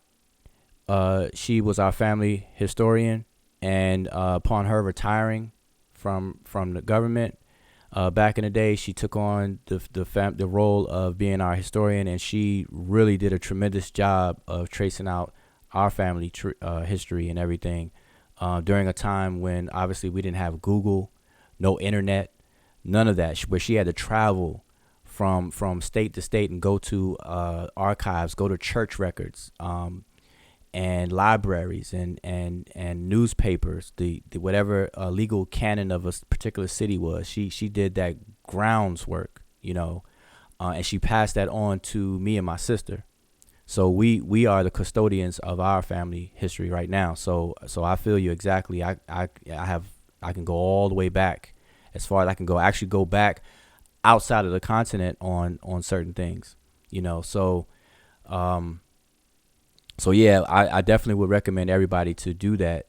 [SPEAKER 1] she was our family historian, and upon her retiring from the government, back in the day, she took on the role of being our historian, and she really did a tremendous job of tracing out our family history and everything during a time when obviously we didn't have Google, no internet, none of that, where she had to travel from state to state and go to archives, go to church records, and libraries and newspapers, the whatever legal canon of a particular city was. She did that grounds work, and she passed that on to me and my sister. So we are the custodians of our family history right now. So I feel you exactly. I can go all the way back, as far as I can go. Actually, go back outside of the continent on certain things, So yeah, I definitely would recommend everybody to do that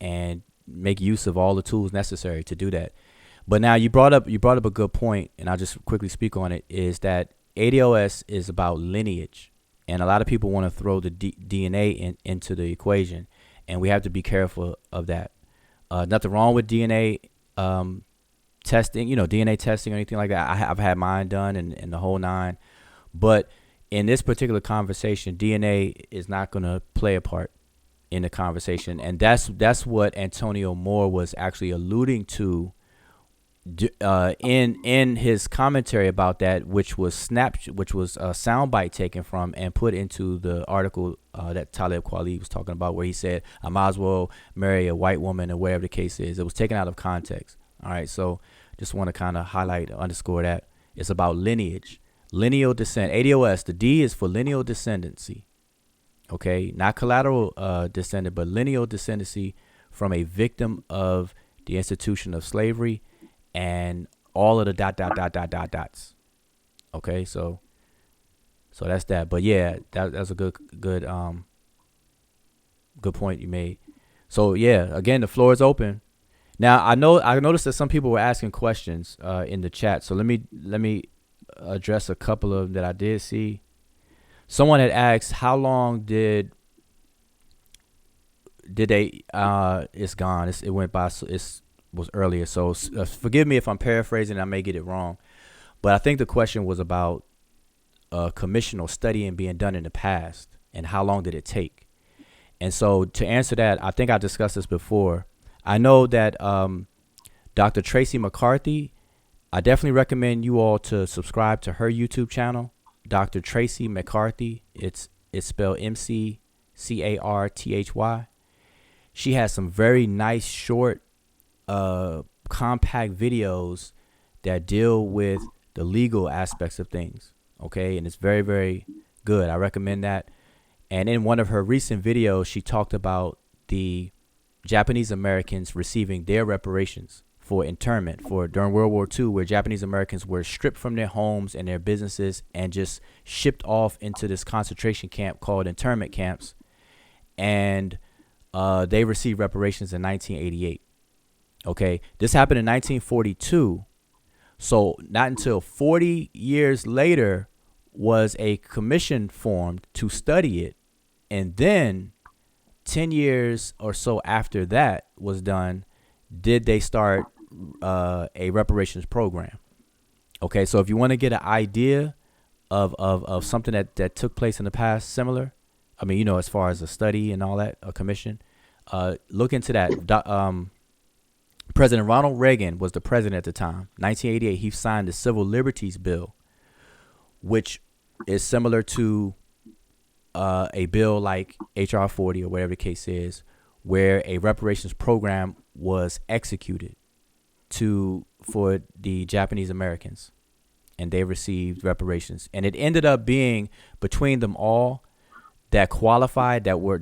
[SPEAKER 1] and make use of all the tools necessary to do that. But now you brought up a good point, and I'll just quickly speak on it. Is that ADOS is about lineage, and a lot of people want to throw the DNA into the equation, and we have to be careful of that. Nothing wrong with DNA testing, DNA testing or anything like that. I've had mine done and the whole nine. But in this particular conversation, DNA is not going to play a part in the conversation, and that's what Antonio Moore was actually alluding to in his commentary about that, which was a soundbite taken from and put into the article that Talib Kweli was talking about, where he said, I might as well marry a white woman or whatever the case is. It was taken out of context. All right, so just want to kind of highlight, underscore that. It's about lineage, lineal descent. ADOS, the D is for lineal descendancy. Okay, not collateral descendant, but lineal descendancy from a victim of the institution of slavery and all of the dots. Okay, so that's that. But yeah, that's a good point you made. So yeah, again, the floor is open. Now I noticed that some people were asking questions in the chat. So let me address a couple of them that I did see. Someone had asked, how long did they? It's gone. It went by. It was earlier. So forgive me if I'm paraphrasing. I may get it wrong, but I think the question was about commission or studying being done in the past, and how long did it take? And so to answer that, I think I discussed this before. I know that Dr. Tracy McCarthy. I definitely recommend you all to subscribe to her YouTube channel. Dr. Tracy McCarthy. It's spelled McCarthy. She has some very nice, short, compact videos that deal with the legal aspects of things. Okay, and it's very, very good. I recommend that. And in one of her recent videos, she talked about the Japanese Americans receiving their reparations for internment during World War II, where Japanese Americans were stripped from their homes and their businesses and just shipped off into this concentration camp called internment camps. And they received reparations in 1988. Okay, this happened in 1942. So not until 40 years later was a commission formed to study it. And then 10 years or so after that was done, did they start a reparations program. Okay, so if you want to get an idea of something that took place in the past similar, I mean, as far as a study and all that, a commission, look into that. President Ronald Reagan was the president at the time. 1988, he signed the Civil Liberties Bill, which is similar to a bill like H.R. 40 or whatever the case is, where a reparations program was executed for the Japanese Americans, and they received reparations. And it ended up being, between them all that qualified, that were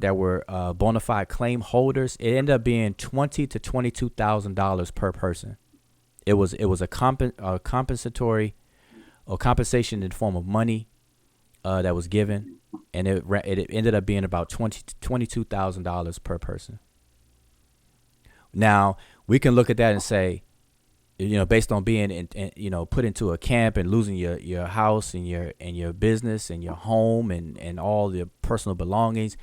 [SPEAKER 1] bona fide claim holders, it ended up being $20,000 to $22,000 per person. It was a compensatory or compensation in the form of money that was given, and it ended up being about $20,000 to $22,000 per person. Now we can look at that and say, based on being put into a camp and losing your house and your business and your home and all the personal belongings,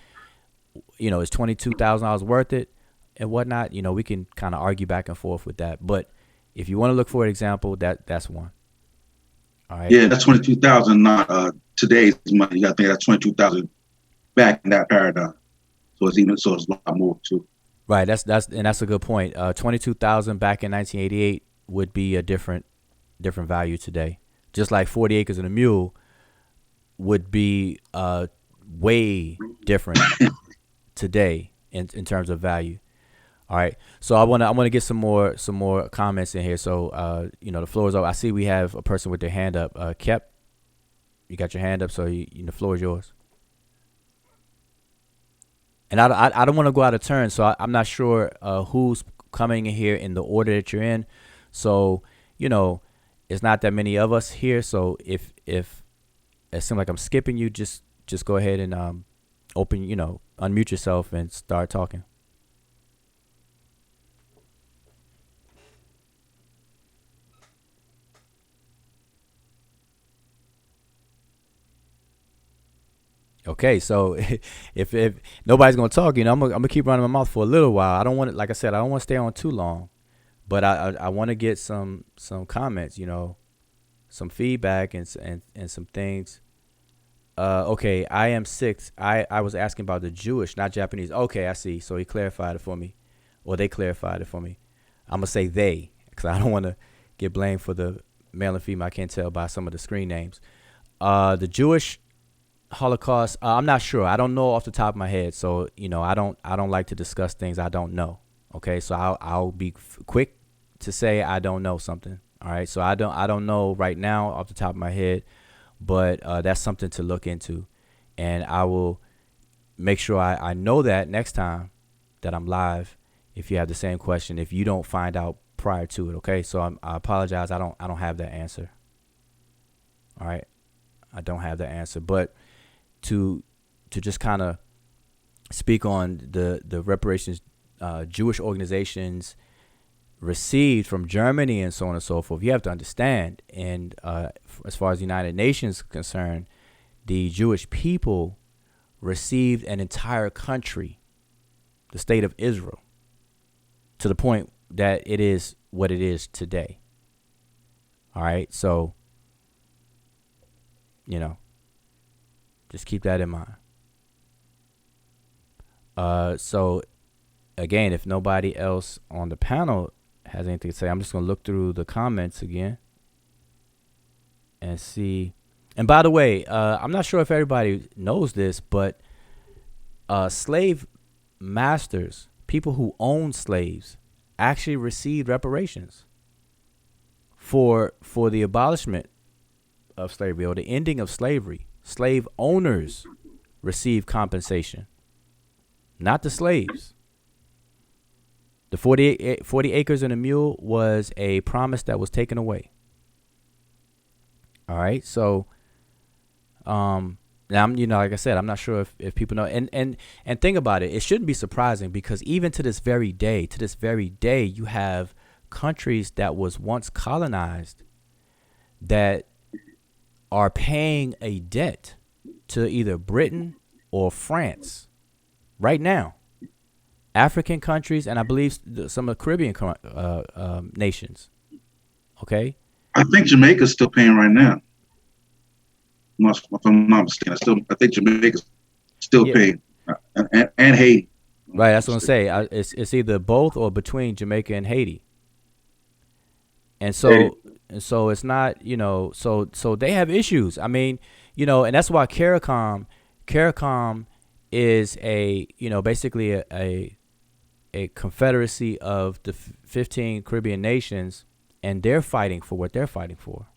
[SPEAKER 1] is $22,000 worth it and whatnot? We can kind of argue back and forth with that. But if you want to look for an example, that's one. All right.
[SPEAKER 3] Yeah, that's 22,000, not today's money. You got to think that's 22,000 back in that paradigm. So it's a lot more too.
[SPEAKER 1] Right. That's a good point. 22,000 back in 1988 would be a different value today. Just like 40 acres and a mule would be way different today in terms of value. All right. So I want to get some more comments in here. So the floor is open. I see we have a person with their hand up. Kep, you got your hand up, so the floor is yours. And I don't want to go out of turn, so I'm not sure who's coming in here in the order that you're in. So, it's not that many of us here. So if it seems like I'm skipping you, just go ahead and unmute yourself and start talking. Okay, so if nobody's gonna talk, I'm gonna keep running my mouth for a little while. I don't want to, like I said, I don't want to stay on too long. But I want to get some comments, some feedback and some things. Okay, I am six. I was asking about the Jewish, not Japanese. Okay, I see. So he clarified it for me, or they clarified it for me. I'm gonna say they, because I don't want to get blamed for the male and female. I can't tell by some of the screen names. The Jewish Holocaust. I'm not sure. I don't know off the top of my head. So I don't like to discuss things I don't know. Okay, so I'll be quick to say I don't know something. All right, so I don't know right now off the top of my head, but that's something to look into, and I will make sure I know that next time that I'm live. If you have the same question, if you don't find out prior to it, okay. So I apologize. I don't have that answer. All right, I don't have that answer, but to just kind of speak on the reparations Jewish organizations received from Germany and so on and so forth, you have to understand, and as far as the United Nations is concerned, the Jewish people received an entire country, the state of Israel, to the point that it is what it is today. All right, so just keep that in mind. So again, if nobody else on the panel has anything to say, I'm just going to look through the comments again and see. And by the way, I'm not sure if everybody knows this, but slave masters, people who owned slaves, actually received reparations for the abolishment of slavery or the ending of slavery. Slave owners received compensation, not the slaves. The 40 acres and a mule was a promise that was taken away. All right. So, now like I said, I'm not sure if people know, and think about it. It shouldn't be surprising, because even to this very day, you have countries that was once colonized that are paying a debt to either Britain or France right now. African countries, and I believe some of the Caribbean nations. Okay.
[SPEAKER 3] I think Jamaica's still paying right now. If I'm not mistaken, I think Jamaica's still paying, and Haiti.
[SPEAKER 1] Right, that's what I'm saying. It's either both or between Jamaica and Haiti. And so it's not, so they have issues. I mean, and that's why CARICOM is basically a confederacy of the 15 Caribbean nations, and they're fighting for what they're fighting for.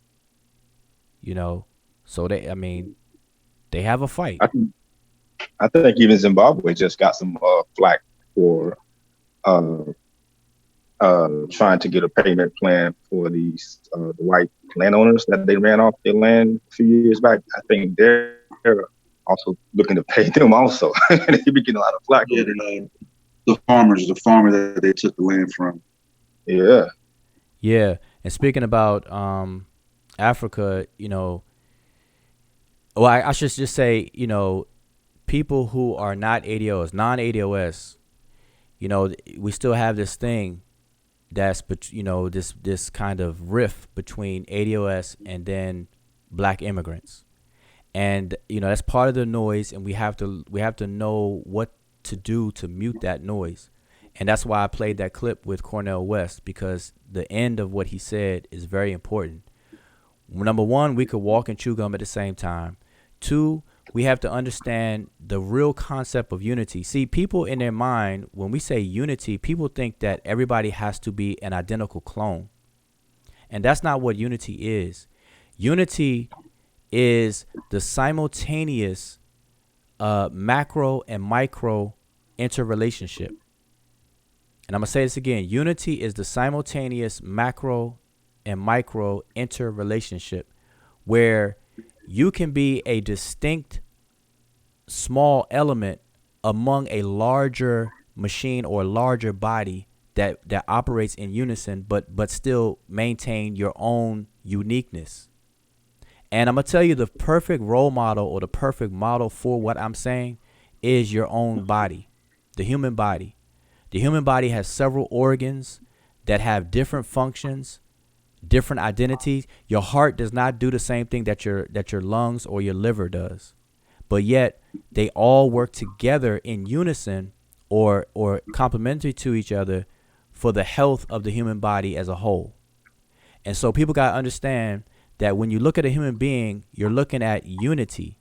[SPEAKER 1] So they have a fight.
[SPEAKER 7] I think even Zimbabwe just got some flack for trying to get a payment plan for these the white landowners that they ran off their land a few years back. I think they're also looking to pay them also. They be getting a lot of flack.
[SPEAKER 3] Yeah, the farmer that they took the land from.
[SPEAKER 7] Yeah.
[SPEAKER 1] Yeah. And speaking about Africa, I should just say, people who are not ADOS, non-ADOS, we still have this thing that's, this kind of rift between ADOS and then black immigrants. And, that's part of the noise, and we have to know what to do to mute that noise. And that's why I played that clip with Cornel West, because the end of what he said is very important. Number one, we could walk and chew gum at the same time. Two, we have to understand the real concept of unity. See, people in their mind, when we say unity, people think that everybody has to be an identical clone. And that's not what unity is. Unity is the simultaneous macro and micro interrelationship. And I'm going to say this again. Unity is the simultaneous macro and micro interrelationship, where you can be a distinct small element among a larger machine or larger body that operates in unison, but still maintain your own uniqueness. And I'm going to tell you, the perfect role model, or the perfect model for what I'm saying, is your own body, the human body. The human body has several organs that have different functions, different identities. Your heart does not do the same thing that your lungs or your liver does, but yet they all work together in unison or complementary to each other for the health of the human body as a whole. And so people got to understand that when you look at a human being, you're looking at unity,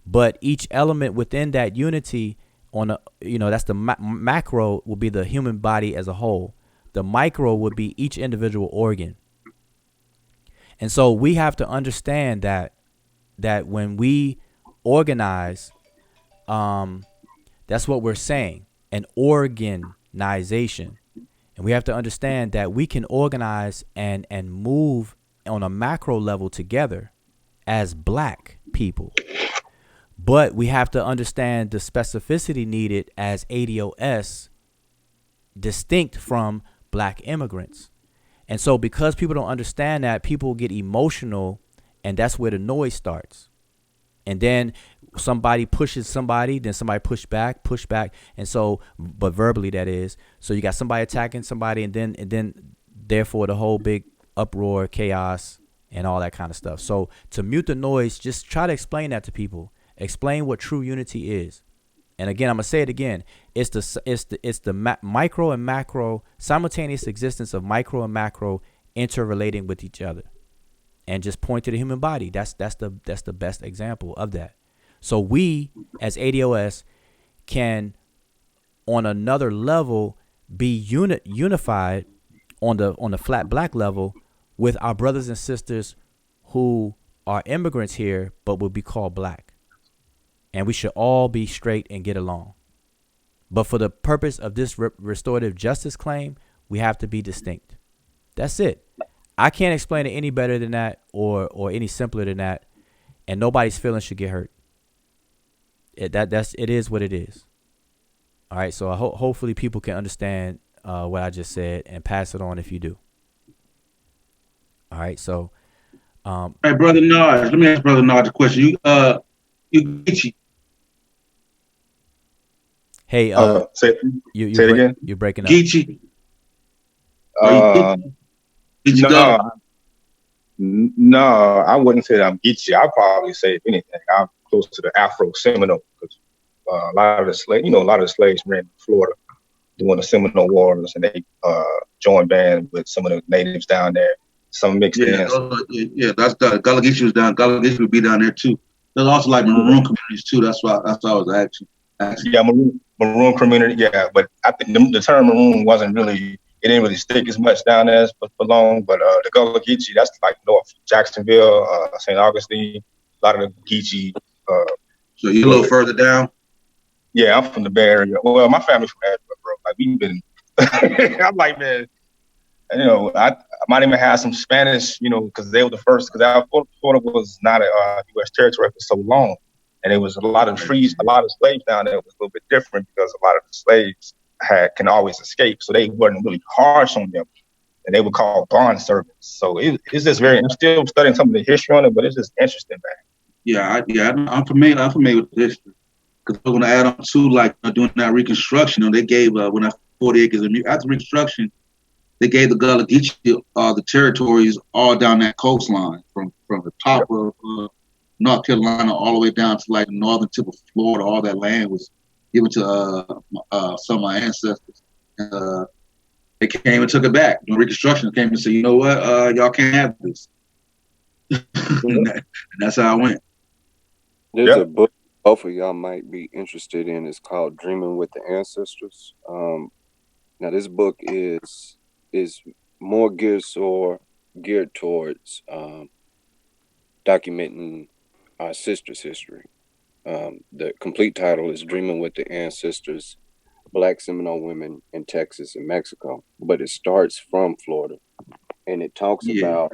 [SPEAKER 1] but each element within that unity on a, that's the macro will be the human body as a whole. The micro would be each individual organ. And so we have to understand that when we organize, that's what we're saying, an organization. And we have to understand that we can organize and move on a macro level together as black people. But we have to understand the specificity needed as ADOS distinct from black immigrants. And so because people don't understand that, people get emotional, and that's where the noise starts. And then somebody pushes somebody, then somebody push back. And so, but verbally that is, so you got somebody attacking somebody, and then therefore the whole big uproar, chaos, and all that kind of stuff. So to mute the noise, just try to explain that to people. Explain what true unity is. And again, I'm gonna say it again. It's the micro and macro simultaneous existence of micro and macro interrelating with each other. And just point to the human body. That's the best example of that. So we as ADOS can, on another level, be unified on the flat black level with our brothers and sisters who are immigrants here, but will be called black. And we should all be straight and get along. But for the purpose of this restorative justice claim, we have to be distinct. That's it. I can't explain it any better than that or any simpler than that. And nobody's feelings should get hurt. It is what it is. All right. So hopefully people can understand what I just said and pass it on if you do. All right. So.
[SPEAKER 3] Hey, Brother Naj, let me ask Brother Naj a question. You Geechee.
[SPEAKER 1] Hey,
[SPEAKER 7] say it again.
[SPEAKER 1] You're breaking up.
[SPEAKER 3] Geechee.
[SPEAKER 7] No, I wouldn't say that I'm Geechee. I'd probably say, if anything, I'm close to the Afro Seminole, because a lot of the slaves ran in Florida during the Seminole Wars, and they joined band with some of the natives down there. Some mixed in.
[SPEAKER 3] That's the Gullah Geechee was down. Gullah Geechee would be down there too. There's also like maroon communities too. That's why I was asking.
[SPEAKER 7] Yeah, maroon community. Yeah, but I think the term maroon wasn't really. It didn't really stick as much down there for long. But the Gullah Geechee, that's like North Jacksonville, St. Augustine. A lot of the Geechee.
[SPEAKER 3] So you're a little further down.
[SPEAKER 7] Yeah, I'm from the Bay Area. Well, my family's from Edinburgh, bro. Like we've been. I'm like, man. I might even have some Spanish, because they were the first, because Florida was not a U.S. territory for so long. And it was a lot of slaves down there. It was a little bit different because a lot of the slaves can always escape. So they weren't really harsh on them. And they were called bond servants. So it's just I'm still studying some of the history on it, but it's just interesting, man.
[SPEAKER 3] Yeah, I'm familiar with history. Because we're going to add on to, like, doing that Reconstruction, they gave, when I 40 acres of after Reconstruction, they gave the Gullah Geechee the territories all down that coastline from the top of North Carolina all the way down to like the northern tip of Florida. All that land was given to some of my ancestors. They came and took it back. When Reconstruction came and said, you know what, y'all can't have this. And that's how I went.
[SPEAKER 8] There's a book both of y'all might be interested in. It's called Dreaming with the Ancestors. Now this book is more geared towards documenting our sister's history. The complete title is Dreaming with the Ancestors, Black Seminole Women in Texas and Mexico. But it starts from Florida. And it talks about,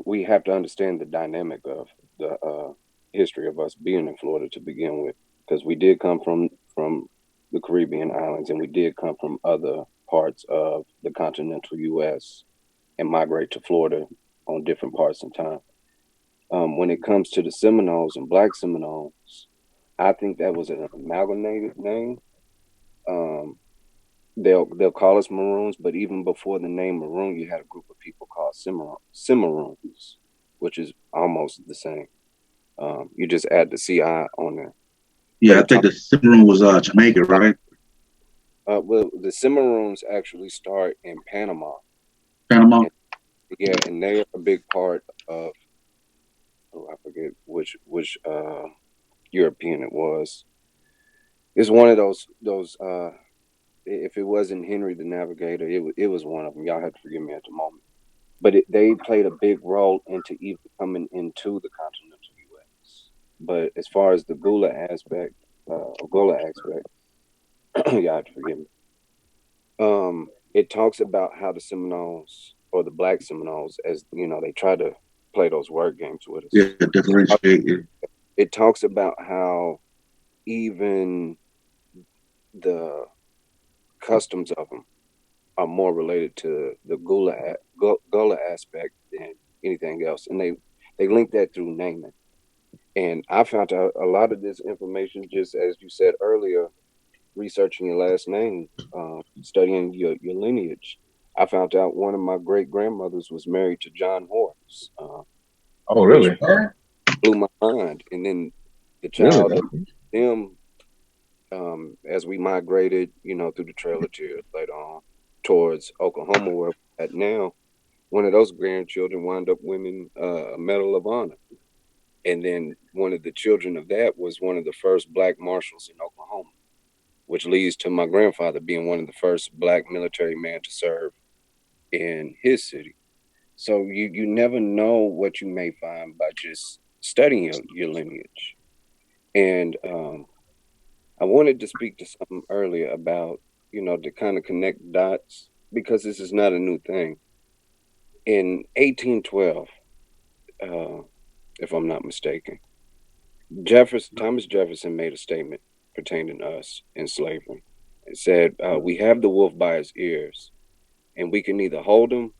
[SPEAKER 8] we have to understand the dynamic of the history of us being in Florida to begin with. Because we did come from the Caribbean islands, and we did come from other parts of the continental U.S. and migrate to Florida on different parts in time. When it comes to the Seminoles and Black Seminoles, I think that was an amalgamated name. they'll call us Maroons, but even before the name Maroon, you had a group of people called Cimarroons, which is almost the same. You just add the CI on there.
[SPEAKER 3] Yeah, I think the Cimarron was Jamaica, right?
[SPEAKER 8] Well, the Cimarroons actually start in Panama.
[SPEAKER 3] Panama.
[SPEAKER 8] And they are a big part of. Oh, I forget which European it was. It's one of those. If it wasn't Henry the Navigator, it was one of them. Y'all have to forgive me at the moment. But they played a big role into even coming into the continental U.S. But as far as the Gula aspect, y'all have to forgive me. It talks about how the Seminoles or the Black Seminoles, as you know, they try to play those word games with us.
[SPEAKER 3] Yeah, differentiate.
[SPEAKER 8] It talks about how even the customs of them are more related to the Gula aspect than anything else, and they link that through naming. And I found out a lot of this information, just as you said earlier, researching your last name, studying your lineage. I found out one of my great grandmothers was married to John Horace.
[SPEAKER 3] Oh, really?
[SPEAKER 8] Blew my mind. And then the child of them, as we migrated, through the Trail of Tears later on towards Oklahoma, where we're at now, one of those grandchildren wound up winning a Medal of Honor. And then one of the children of that was one of the first Black marshals in Oklahoma, which leads to my grandfather being one of the first Black military men to serve in his city. So you never know what you may find by just studying your lineage. And I wanted to speak to something earlier about, to kind of connect dots, because this is not a new thing. In 1812, if I'm not mistaken, Thomas Jefferson made a statement pertaining to us in slavery. It said, we have the wolf by his ears, and we can neither hold him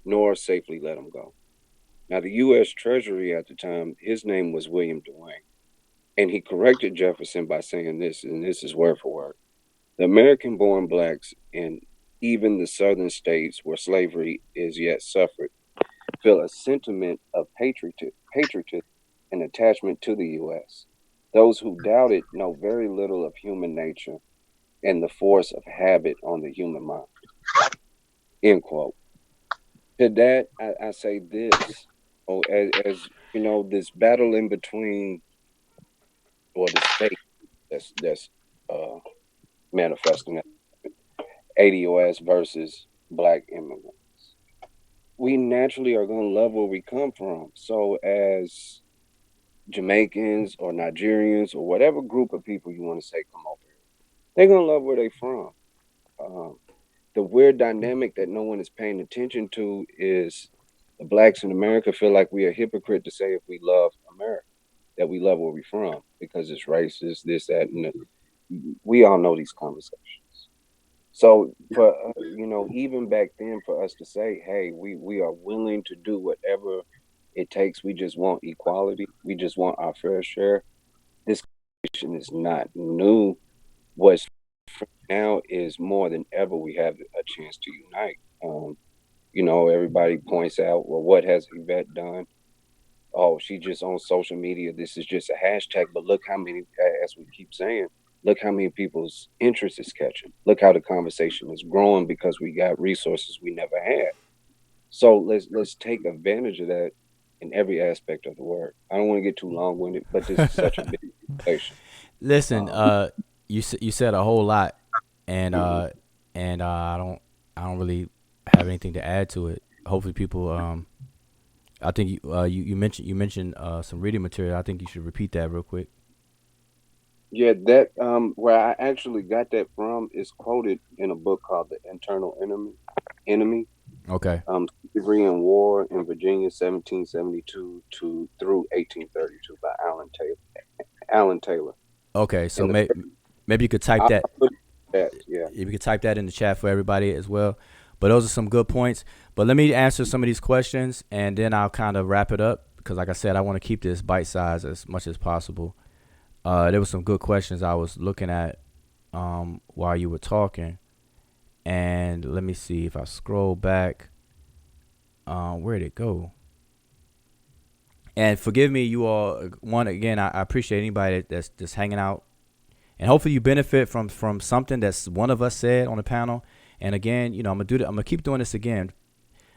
[SPEAKER 8] nor safely let him go. Now, the U.S. Treasury at the time, his name was William DeWayne, and he corrected Jefferson by saying this, and this is word for word. The American-born blacks in even the southern states where slavery is yet suffered feel a sentiment of patriotism and attachment to the U.S. Those who doubt it know very little of human nature and the force of habit on the human mind. End quote. To that, I say this. As you know, this battle in between, or this fate that's manifesting ADOS versus Black immigrants. We naturally are going to love where we come from. So as Jamaicans or Nigerians or whatever group of people you want to say come over here, they're going to love where they're from. The weird dynamic that no one is paying attention to is the Blacks in America feel like we are hypocrite to say if we love America, that we love where we're from because it's racist, this, that, and we all know these conversations. So for even back then, for us to say, hey, we are willing to do whatever it takes. We just want equality. We just want our fair share. This conversation is not new. What's now is more than ever we have a chance to unite. Everybody points out, well, what has Yvette done? Oh, she just on social media. This is just a hashtag. But look how many, as we keep saying, look how many people's interest is catching. Look how the conversation is growing because we got resources we never had. So let's take advantage of that in every aspect of the word. I don't want to get too long-winded, but this is such a big conversation.
[SPEAKER 1] Listen, you said a whole lot, and I don't really have anything to add to it. Hopefully, people. I think you mentioned some reading material. I think you should repeat that real quick.
[SPEAKER 8] Yeah, that where I actually got that from is quoted in a book called The Internal Enemy.
[SPEAKER 1] Okay.
[SPEAKER 8] Slavery and War in Virginia, 1772 through 1832 by Alan Taylor.
[SPEAKER 1] Okay, so maybe you could type that.
[SPEAKER 8] Yeah.
[SPEAKER 1] You could type that in the chat for everybody as well. But those are some good points. But let me answer some of these questions, and then I'll kind of wrap it up because, like I said, I want to keep this bite-sized as much as possible. There were some good questions I was looking at while you were talking. And let me see if I scroll back. Where'd it go? And forgive me, you all. One again, I appreciate anybody that's just hanging out, and hopefully you benefit from something that's one of us said on the panel. And again, I'm gonna keep doing this again.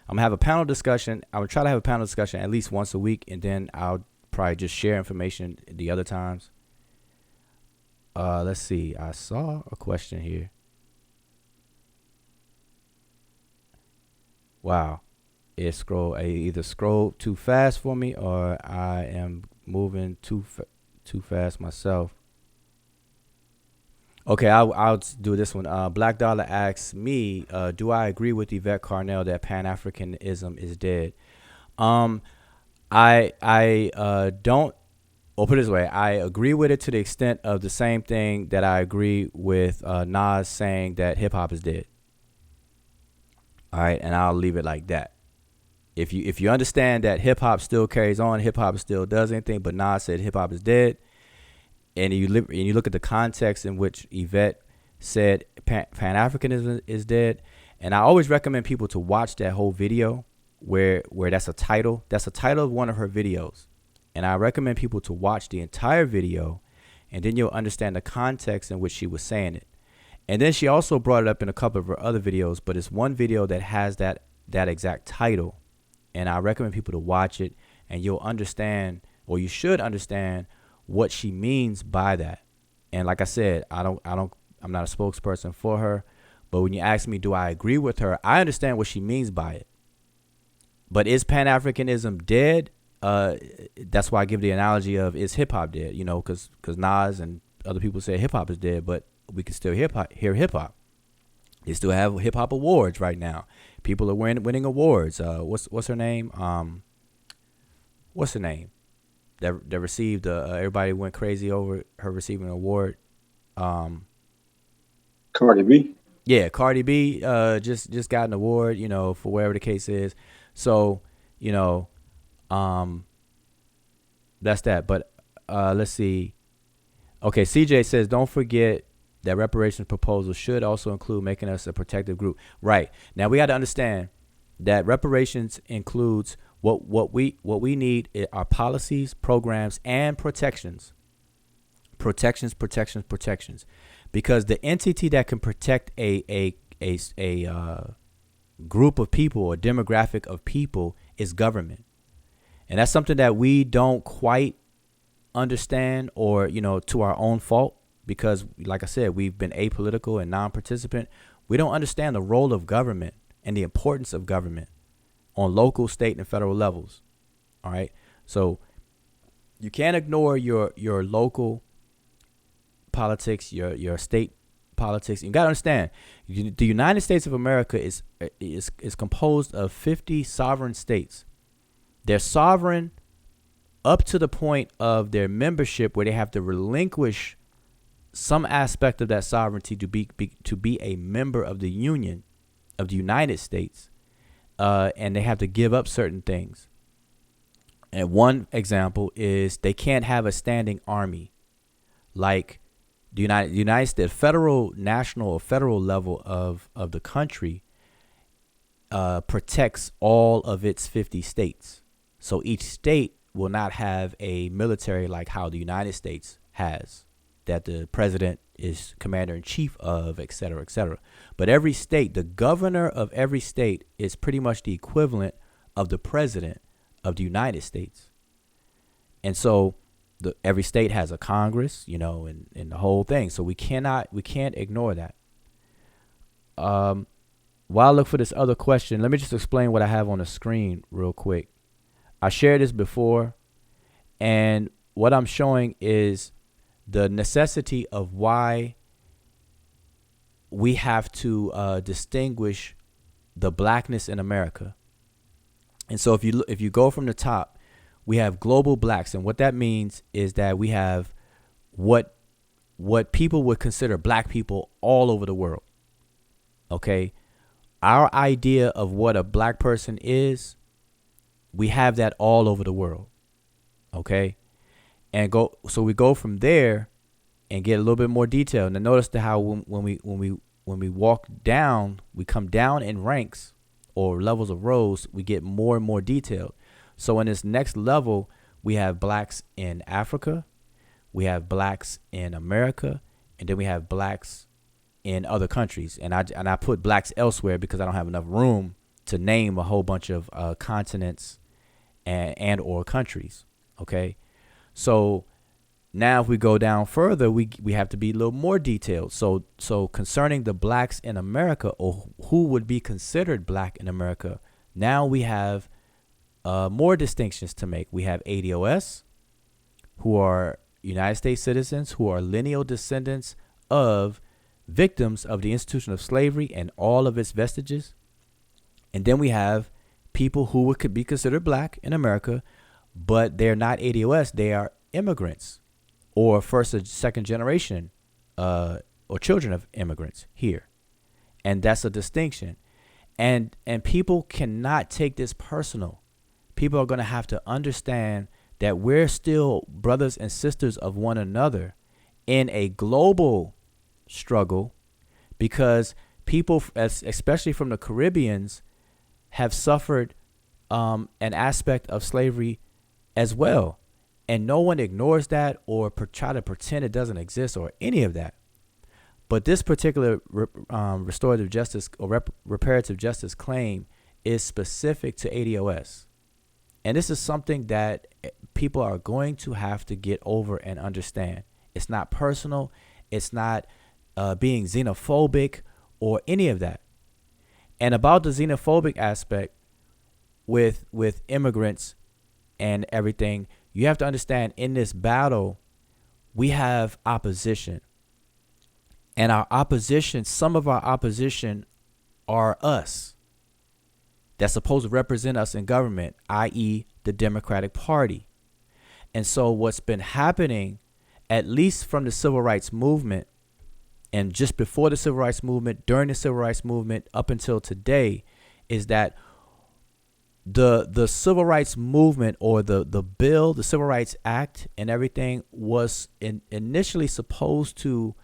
[SPEAKER 1] I'm gonna have a panel discussion. I would try to have a panel discussion at least once a week, and then I'll probably just share information the other times. Let's see. I saw a question here. Wow. I either scrolled too fast for me, or I am moving too fast myself. Okay, I'll do this one. Black Dollar asks me, do I agree with Yvette Cornell that Pan-Africanism is dead? I don't. Or put it this way, I agree with it to the extent of the same thing that I agree with Nas saying that hip hop is dead. All right, and I'll leave it like that. If you understand that hip hop still carries on, hip hop still does anything, but Nas said hip hop is dead, and you look at the context in which Yvette said Pan-Africanism is dead, and I always recommend people to watch that whole video where that's a title of one of her videos, and I recommend people to watch the entire video, and then you'll understand the context in which she was saying it. And then she also brought it up in a couple of her other videos, but it's one video that has that exact title, and I recommend people to watch it, and you'll understand, or you should understand, what she means by that. And like I said, I'm not a spokesperson for her, but when you ask me, do I agree with her? I understand what she means by it. But is Pan-Africanism dead? That's why I give the analogy of, is hip hop dead? Because Nas and other people say hip hop is dead, but we can still hear hip hop. They still have hip hop awards right now. People are winning awards. What's her name? What's her name? That received everybody went crazy over her receiving an award.
[SPEAKER 7] Cardi B.
[SPEAKER 1] Yeah, Cardi B just got an award, for whatever the case is. So, that's that. But let's see. Okay, CJ says, don't forget that reparations proposal should also include making us a protective group. Right. Now we got to understand that reparations includes what we need are policies, programs, and protections. Protections. Because the entity that can protect a group of people or demographic of people is government. And that's something that we don't quite understand, or, to our own fault, because like I said, we've been apolitical and non-participant. We don't understand the role of government and the importance of government on local, state, and federal levels. All right. So you can't ignore your local politics, your state politics. You got to understand, the United States of America is composed of 50 sovereign states. They're sovereign up to the point of their membership, where they have to relinquish some aspect of that sovereignty to be a member of the Union of the United States, and they have to give up certain things. And one example is they can't have a standing army, like the United States, federal, national, or federal level of the country protects all of its 50 states. So each state will not have a military like how the United States has, that the president is commander in chief of, et cetera, et cetera. But every state, the governor of every state is pretty much the equivalent of the president of the United States. And so every state has a Congress, and the whole thing. So we can't ignore that. While I look for this other question, let me just explain what I have on the screen real quick. I shared this before, and what I'm showing is the necessity of why we have to distinguish the blackness in America. And so if you go from the top, we have global blacks, and what that means is that we have what people would consider black people all over the world. Okay, our idea of what a black person is, we have that all over the world. Okay, so we go from there and get a little bit more detail. Now notice how when we when we walk down, we come down in ranks or levels of rows, we get more and more detailed. So in this next level, we have blacks in Africa, we have blacks in America, and then we have blacks in other countries. And I put blacks elsewhere because I don't have enough room to name a whole bunch of continents and or countries. Okay, so now if we go down further, we have to be a little more detailed. So concerning the blacks in America, or who would be considered black in America, now we have more distinctions to make. We have ADOS, who are United States citizens, who are lineal descendants of victims of the institution of slavery and all of its vestiges. And then we have people who could be considered black in America, but they're not ADOS. They are immigrants or first or second generation or children of immigrants here. And that's a distinction. And people cannot take this personal. People are going to have to understand that we're still brothers and sisters of one another in a global struggle, because people, especially from the Caribbeans, have suffered an aspect of slavery as well. And no one ignores that or try to pretend it doesn't exist or any of that. But this particular restorative justice or reparative justice claim is specific to ADOS. And this is something that people are going to have to get over and understand. It's not personal. It's not being xenophobic or any of that. And about the xenophobic aspect with immigrants and everything, you have to understand, in this battle, we have opposition. And our opposition, some of our opposition are us. That's supposed to represent us in government, i.e. the Democratic Party. And so what's been happening, at least from the civil rights movement, and just before the civil rights movement, during the civil rights movement, up until today, is that the civil rights movement, or the bill, the Civil Rights Act and everything, was initially supposed to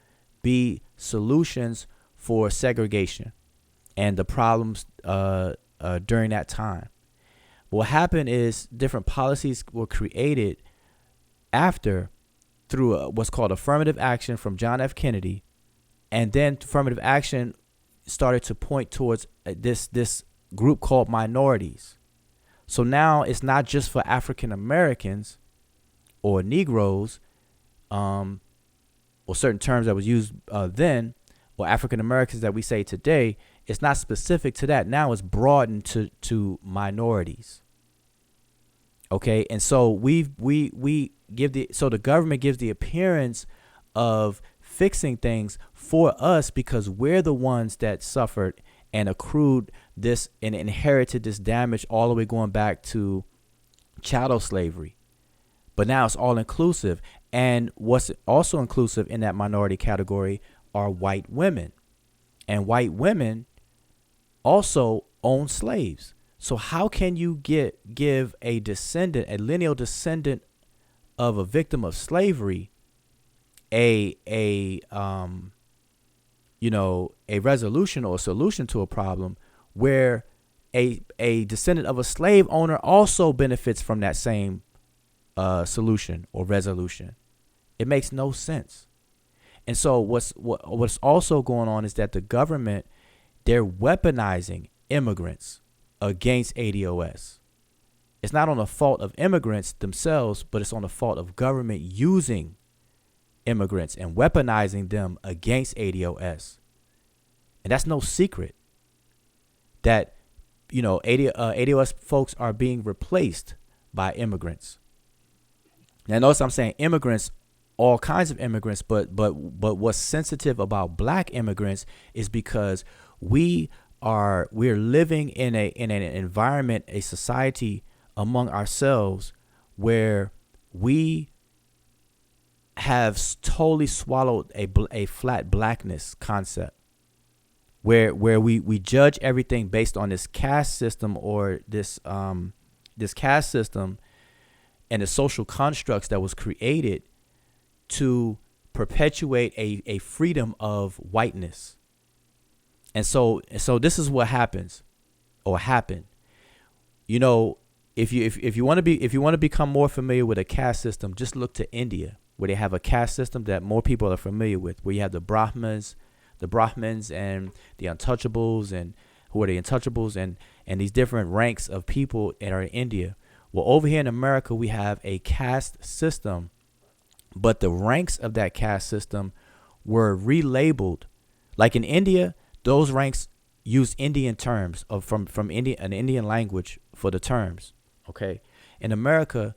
[SPEAKER 1] be solutions for segregation and the problems during that time. What happened is different policies were created after, through what's called affirmative action from John F. Kennedy, and then affirmative action started to point towards this group called minorities. So now it's not just for African Americans or Negroes, or certain terms that was used then, or African Americans that we say today. It's not specific to that. Now it's broadened to minorities. Okay, and so we give the government gives the appearance of fixing things for us because we're the ones that suffered and accrued this and inherited this damage all the way going back to chattel slavery. But now it's all inclusive. And what's also inclusive in that minority category are white women. And white women also own slaves. So how can you give a lineal descendant of a victim of slavery a resolution or a solution to a problem where a descendant of a slave owner also benefits from that same solution or resolution? It makes no sense. And so what's also going on is that the government, they're weaponizing immigrants against ADOS. It's not on the fault of immigrants themselves, but it's on the fault of government using immigrants and weaponizing them against ADOS. And that's no secret that, ADOS folks are being replaced by immigrants. Now, notice I'm saying immigrants, all kinds of immigrants, but what's sensitive about black immigrants is because we're living in an environment, a society among ourselves where we have totally swallowed a flat blackness concept, where we judge everything based on this caste system or this caste system and the social constructs that was created to perpetuate a freedom of whiteness. And so this is what happens or happened. You know, if you want to become more familiar with a caste system, just look to India, where they have a caste system that more people are familiar with, where you have the Brahmins and the untouchables, and who are the untouchables, and these different ranks of people that are in India. Well, over here in America, we have a caste system, but the ranks of that caste system were relabeled. Like in India, those ranks use Indian terms from India, an Indian language for the terms. Okay. In America,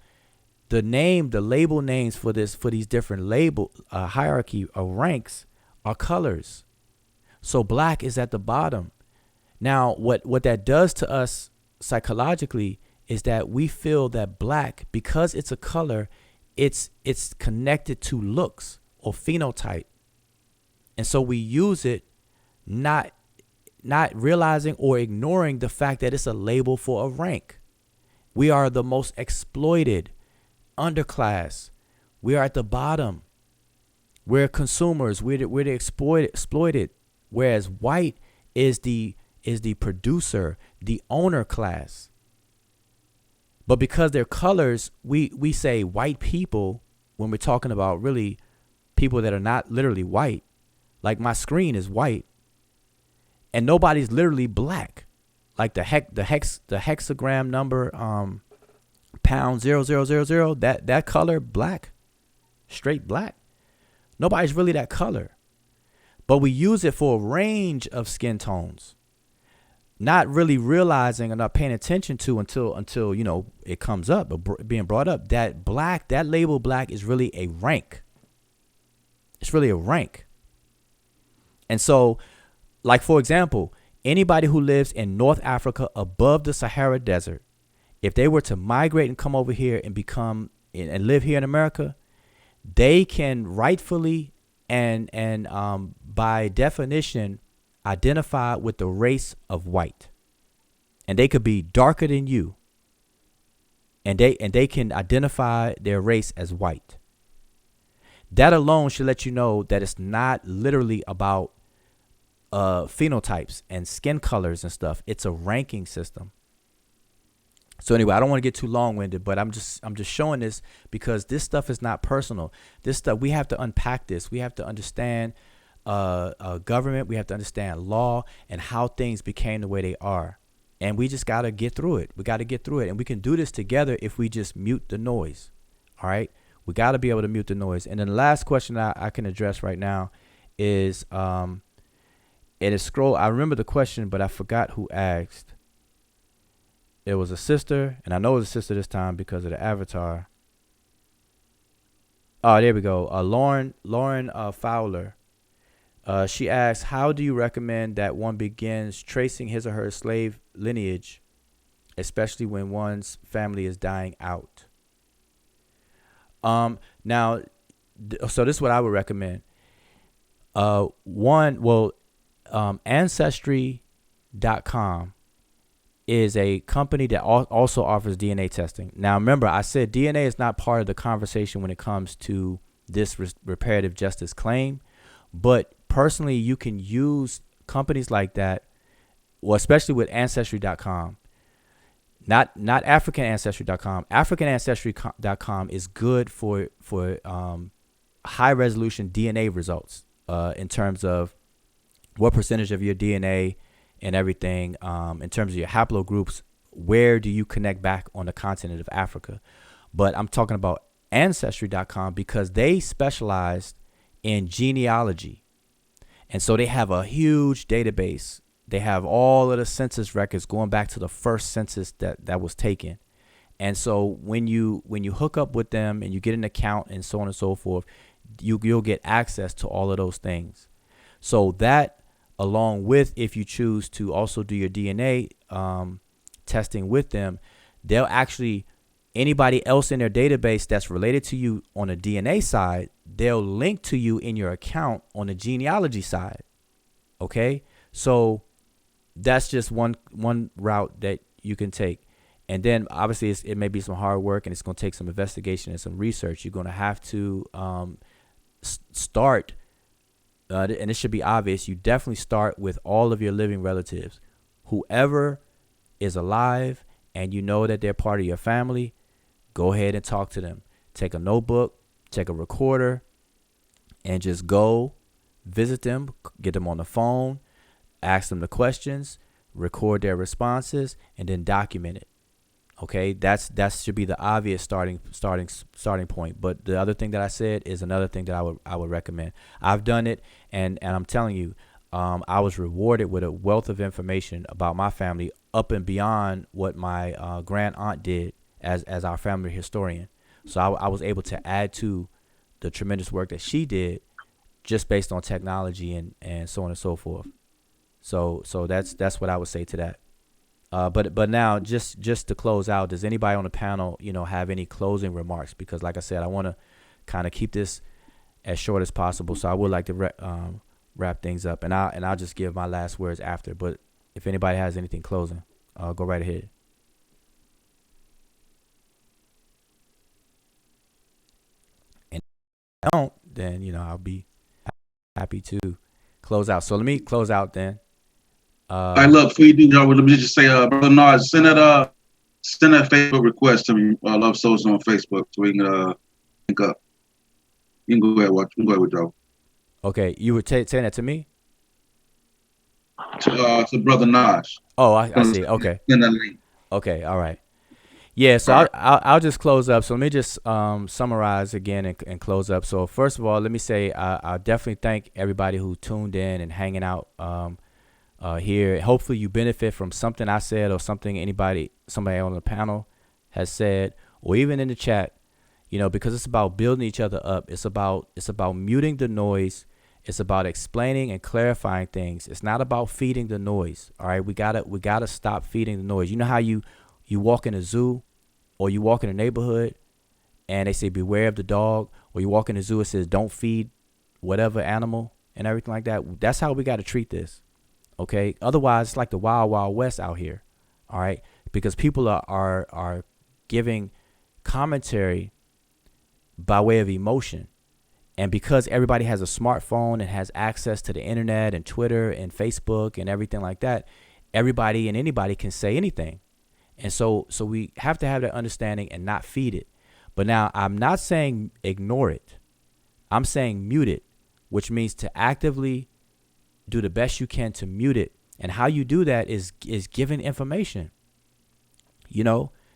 [SPEAKER 1] the label names for these different label hierarchy of ranks are colors. So black is at the bottom. Now, what that does to us psychologically is that we feel that black, because it's a color, it's connected to looks or phenotype. And so we use it not realizing or ignoring the fact that it's a label for a rank. We are the most exploited underclass. We are at the bottom. We're consumers. We're the exploited. Whereas white is the producer, the owner class. But because they're colors, we say white people when we're talking about really people that are not literally white. Like my screen is white, and nobody's literally black. Like the hexagram number pound 0000, that color black, straight black. Nobody's really that color. But we use it for a range of skin tones, not really realizing or not paying attention to until you know it comes up or being brought up that black, that label black is really a rank. It's really a rank. And so, like for example, anybody who lives in North Africa above the Sahara Desert, if they were to migrate and come over here and become and live here in America, they can rightfully and by definition identify with the race of white. And they could be darker than you. And they can identify their race as white. That alone should let you know that it's not literally about phenotypes and skin colors and stuff. It's a ranking system. So anyway, I don't want to get too long-winded, but I'm just showing this because this stuff is not personal. This stuff, we have to unpack this. We have to understand government. We have to understand law and how things became the way they are. And we just got to get through it. We got to get through it. And we can do this together if we just mute the noise. All right. We got to be able to mute the noise. And then the last question I can address right now is, it is scroll. I remember the question, but I forgot who asked. It was a sister, and I know it was a sister this time because of the avatar. Oh, there we go. Lauren Fowler. She asked, how do you recommend that one begins tracing his or her slave lineage, especially when one's family is dying out? Now, so this is what I would recommend. Ancestry.com is a company that also offers DNA testing. Now, remember, I said DNA is not part of the conversation when it comes to this reparative justice claim. But personally, you can use companies like that, well, especially with Ancestry.com. Not AfricanAncestry.com. AfricanAncestry.com is good for high resolution DNA results in terms of what percentage of your DNA and everything, in terms of your haplogroups, where do you connect back on the continent of Africa? But I'm talking about Ancestry.com because they specialized in genealogy. And so they have a huge database. They have all of the census records going back to the first census that was taken. And so when you hook up with them and you get an account and so on and so forth, you'll get access to all of those things. So that, along with, if you choose to also do your DNA testing with them, they'll actually, anybody else in their database that's related to you on the DNA side, they'll link to you in your account on the genealogy side. Okay? So that's just one route that you can take. And then obviously it may be some hard work and it's going to take some investigation and some research. You're going to have to start and it should be obvious, you definitely start with all of your living relatives. Whoever is alive and you know that they're part of your family, go ahead and talk to them. Take a notebook, take a recorder, and just go visit them, get them on the phone, ask them the questions, record their responses, and then document it. Okay, that should be the obvious starting point. But the other thing that I said is another thing that I would recommend. I've done it, and I'm telling you, I was rewarded with a wealth of information about my family up and beyond what my grand aunt did as our family historian. So I was able to add to the tremendous work that she did just based on technology and so on and so forth. So that's what I would say to that. But now just to close out, does anybody on the panel, have any closing remarks? Because like I said, I want to kind of keep this as short as possible. So I would like to wrap things up, and I'll just give my last words after. But if anybody has anything closing, go right ahead. And if I don't, then I'll be happy to close out. So let me close out then.
[SPEAKER 3] I love before you do, let me just say, Brother Nard, send that Facebook request to me. Love Social on Facebook so we can link up. You can go ahead, watch. You can go ahead with Joe.
[SPEAKER 1] Okay, you were saying that to me?
[SPEAKER 3] To Brother Naj.
[SPEAKER 1] Oh, I see. Okay.
[SPEAKER 3] Send that link.
[SPEAKER 1] Okay, all right. Yeah, so I'll just close up. So let me just summarize again and close up. So first of all, let me say I definitely thank everybody who tuned in and hanging out here. Hopefully you benefit from something I said or something somebody on the panel has said, or even in the chat, because it's about building each other up. It's about muting the noise. It's about explaining and clarifying things. It's not about feeding the noise. All right. We gotta stop feeding the noise. You know how you walk in a zoo or you walk in a neighborhood and they say, beware of the dog, or you walk in a zoo, it says, don't feed whatever animal and everything like that. That's how we got to treat this. Okay. Otherwise, it's like the wild, wild west out here. All right. Because people are giving commentary by way of emotion. And because everybody has a smartphone and has access to the internet and Twitter and Facebook and everything like that, everybody and anybody can say anything. And so we have to have that understanding and not feed it. But now I'm not saying ignore it. I'm saying mute it, which means to actively do the best you can to mute it. And how you do that is giving information.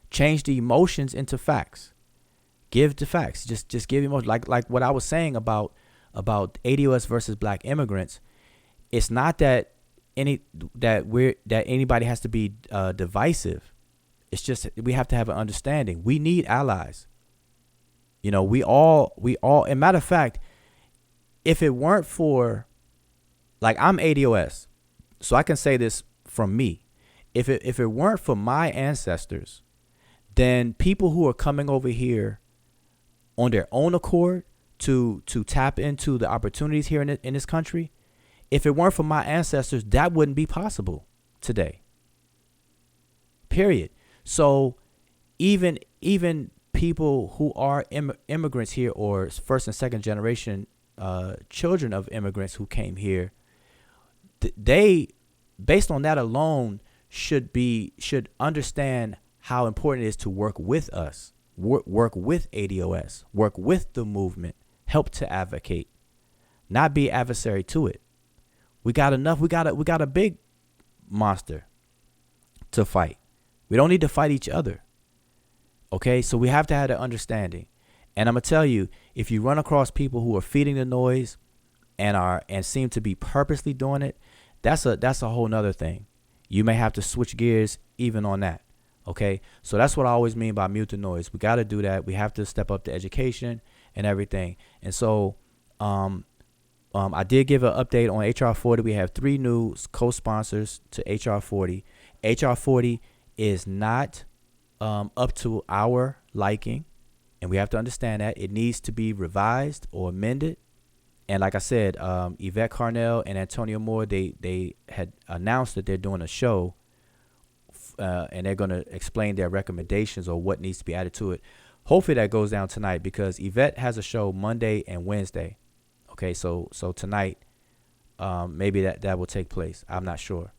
[SPEAKER 1] Change the emotions into facts. Give the facts. Just give emotion. Like what I was saying about ADOS versus black immigrants. It's not that anybody has to be divisive. It's just we have to have an understanding. We need allies. We all. And matter of fact, if it weren't for, like, I'm ADOS, so I can say this from me. If it weren't for my ancestors, then people who are coming over here on their own accord to tap into the opportunities here in this country, if it weren't for my ancestors, that wouldn't be possible today. Period. So even people who are immigrants here, or first and second generation children of immigrants who came here, they, based on that alone, should understand how important it is to work with us, work with ADOS, work with the movement, help to advocate, not be adversary to it. We got enough. We got a big monster to fight. We don't need to fight each other. Okay, so we have to have that understanding. And I'm gonna tell you, if you run across people who are feeding the noise and seem to be purposely doing it, that's a whole nother thing. You may have to switch gears even on that. Okay, so that's what I always mean by mute the noise. We got to do that. We have to step up the education and everything. And so I did give an update on HR 40. We have 3 new co-sponsors to HR 40. HR 40 is not up to our liking, and we have to understand that it needs to be revised or amended. And like I said, Yvette Cornel and Antonio Moore, they had announced that they're doing a show, and they're going to explain their recommendations or what needs to be added to it. Hopefully that goes down tonight, because Yvette has a show Monday and Wednesday. Okay, so tonight maybe that will take place. I'm not sure.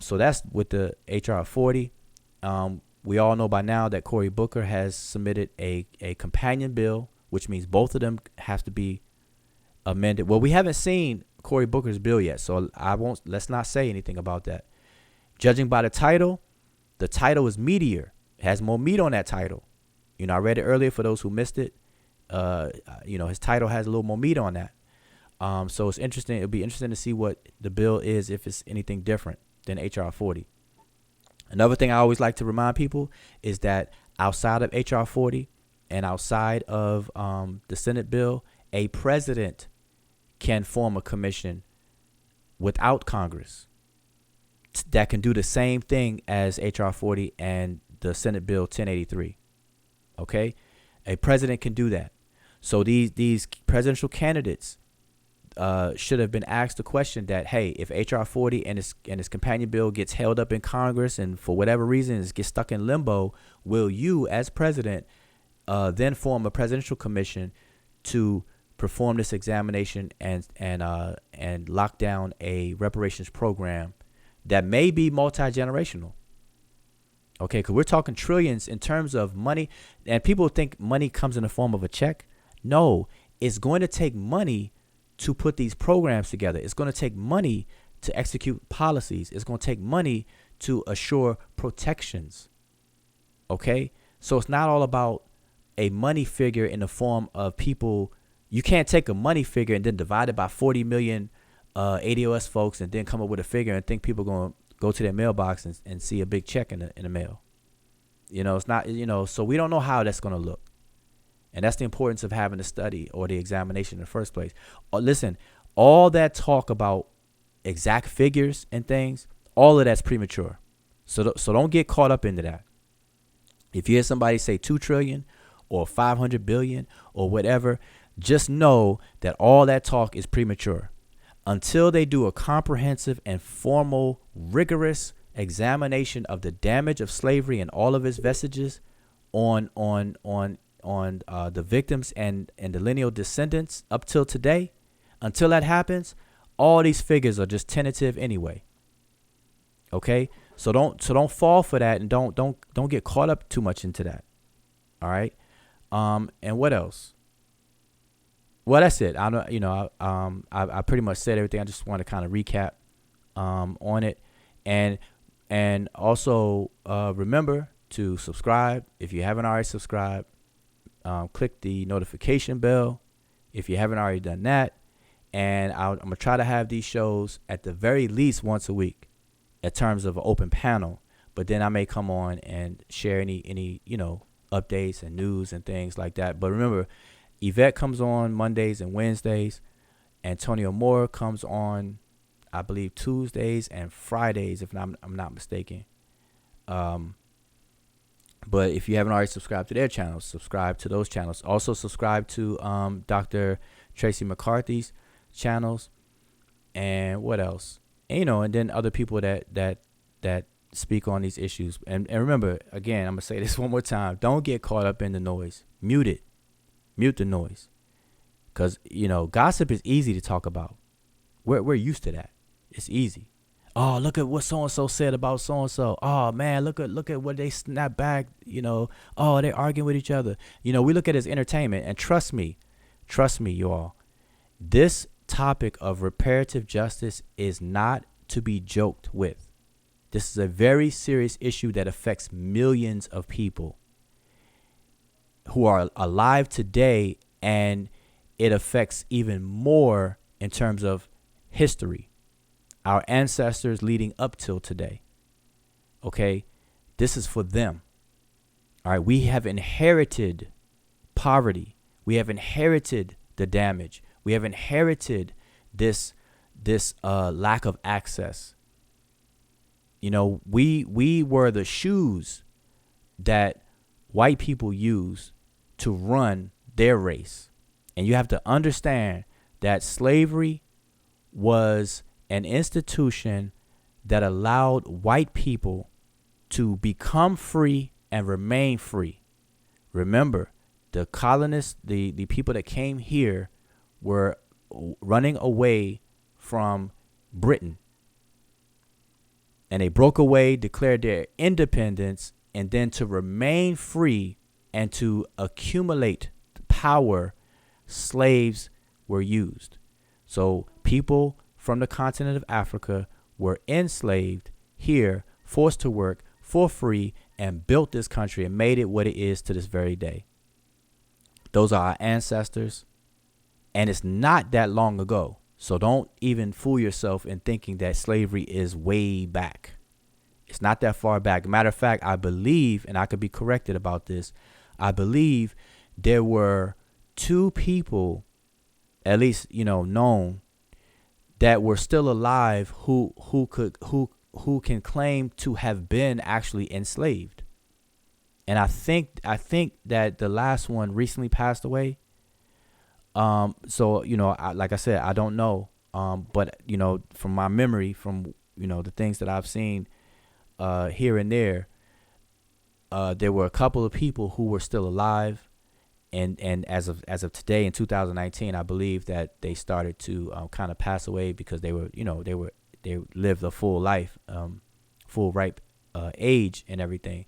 [SPEAKER 1] So that's with the HR 40. We all know by now that Cory Booker has submitted a companion bill, which means both of them have to be amended. Well, we haven't seen Cory Booker's bill yet, so let's not say anything about that. Judging by the title is meatier. It has more meat on that title. I read it earlier for those who missed it. His title has a little more meat on that. So it's interesting. It'll be interesting to see what the bill is, if it's anything different than HR 40. Another thing I always like to remind people is that outside of HR 40 and outside of the Senate bill, a president can form a commission without Congress that can do the same thing as HR 40 and the Senate bill 1083. Okay? A president can do that. So these presidential candidates should have been asked the question that, hey, if HR 40 and its companion bill gets held up in Congress and for whatever reason it gets stuck in limbo, will you, as president, then form a presidential commission to perform this examination and lock down a reparations program that may be multi-generational? Okay, because we're talking trillions in terms of money, and people think money comes in the form of a check. No, it's going to take money to put these programs together. It's going to take money to execute policies. It's going to take money to assure protections. Okay? So it's not all about a money figure in the form of people. You can't take a money figure and then divide it by 40 million ADOS folks and then come up with a figure and think people are going to go to their mailbox and see a big check in the mail. It's not, so we don't know how that's going to look. And that's the importance of having the study or the examination in the first place. Listen, all that talk about exact figures and things, all of that's premature. So don't get caught up into that. If you hear somebody say 2 trillion or 500 billion or whatever, just know that all that talk is premature. Until they do a comprehensive and formal, rigorous examination of the damage of slavery and all of its vestiges on the victims and the lineal descendants up till today, until that happens, all these figures are just tentative anyway. Okay, so don't fall for that, and don't get caught up too much into that. All right, and what else? Well, that's it. I pretty much said everything. I just want to kind of recap on it, and also remember to subscribe if you haven't already subscribed. Click the notification bell if you haven't already done that, and I'm gonna try to have these shows at the very least once a week, in terms of an open panel. But then I may come on and share any updates and news and things like that. But remember, Yvette comes on Mondays and Wednesdays. Antonio Moore comes on, I believe, Tuesdays and Fridays, if I'm not mistaken. But if you haven't already subscribed to their channels, subscribe to those channels. Also subscribe to Dr. Tracy McCarthy's channels. And what else? And then other people that speak on these issues. And remember, again, I'm going to say this one more time. Don't get caught up in the noise. Mute it. Mute the noise. Because, gossip is easy to talk about. We're used to that. It's easy. Oh, look at what so-and-so said about so-and-so. Oh, man, look at what they snap back. Oh, they're arguing with each other. We look at it as entertainment. And trust me, you all, this topic of reparative justice is not to be joked with. This is a very serious issue that affects millions of people who are alive today, and it affects even more in terms of history, our ancestors leading up till today. Okay, this is for them. All right, we have inherited poverty. We have inherited the damage. We have inherited this lack of access. We were the shoes that white people use to run their race. And you have to understand that slavery was an institution that allowed white people to become free and remain free. Remember, the colonists, the people that came here were running away from Britain. And they broke away, declared their independence, and then to remain free and to accumulate power, slaves were used. So people from the continent of Africa were enslaved here, forced to work for free, and built this country and made it what it is to this very day. Those are our ancestors, and it's not that long ago. So don't even fool yourself in thinking that slavery is way back. It's not that far back. Matter of fact, I believe, and I could be corrected about this, I believe there were 2 people, at least, known, that were still alive who can claim to have been actually enslaved. And I think that the last one recently passed away. So, like I said, I don't know. But, from my memory, from, the things that I've seen here and there were a couple of people who were still alive. And as of today in 2019, I believe that they started to kind of pass away because they lived a full life, full ripe age and everything.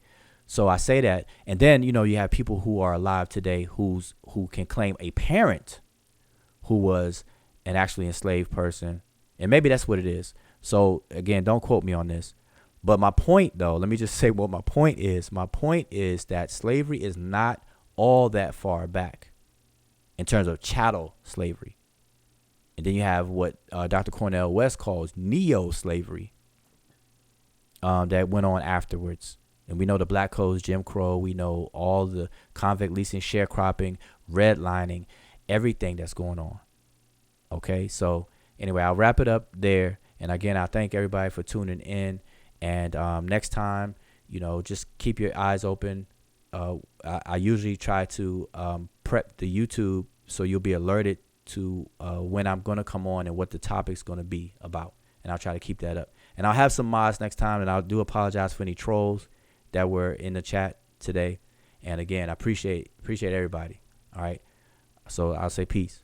[SPEAKER 1] So I say that. And then, you have people who are alive today who can claim a parent who was an actually enslaved person. And maybe that's what it is. So again, don't quote me on this. But my point, though, let me just say what my point is. My point is that slavery is not all that far back in terms of chattel slavery. And then you have what Dr. Cornel West calls neo-slavery that went on afterwards. And we know the Black Codes, Jim Crow. We know all the convict leasing, sharecropping, redlining, everything that's going on. Okay, so anyway, I'll wrap it up there. And again, I thank everybody for tuning in. And next time, just keep your eyes open. I usually try to prep the YouTube so you'll be alerted to when I'm going to come on and what the topic's going to be about. And I'll try to keep that up. And I'll have some mods next time. And I do apologize for any trolls that were in the chat today. And again, I appreciate everybody. All right. So I'll say peace.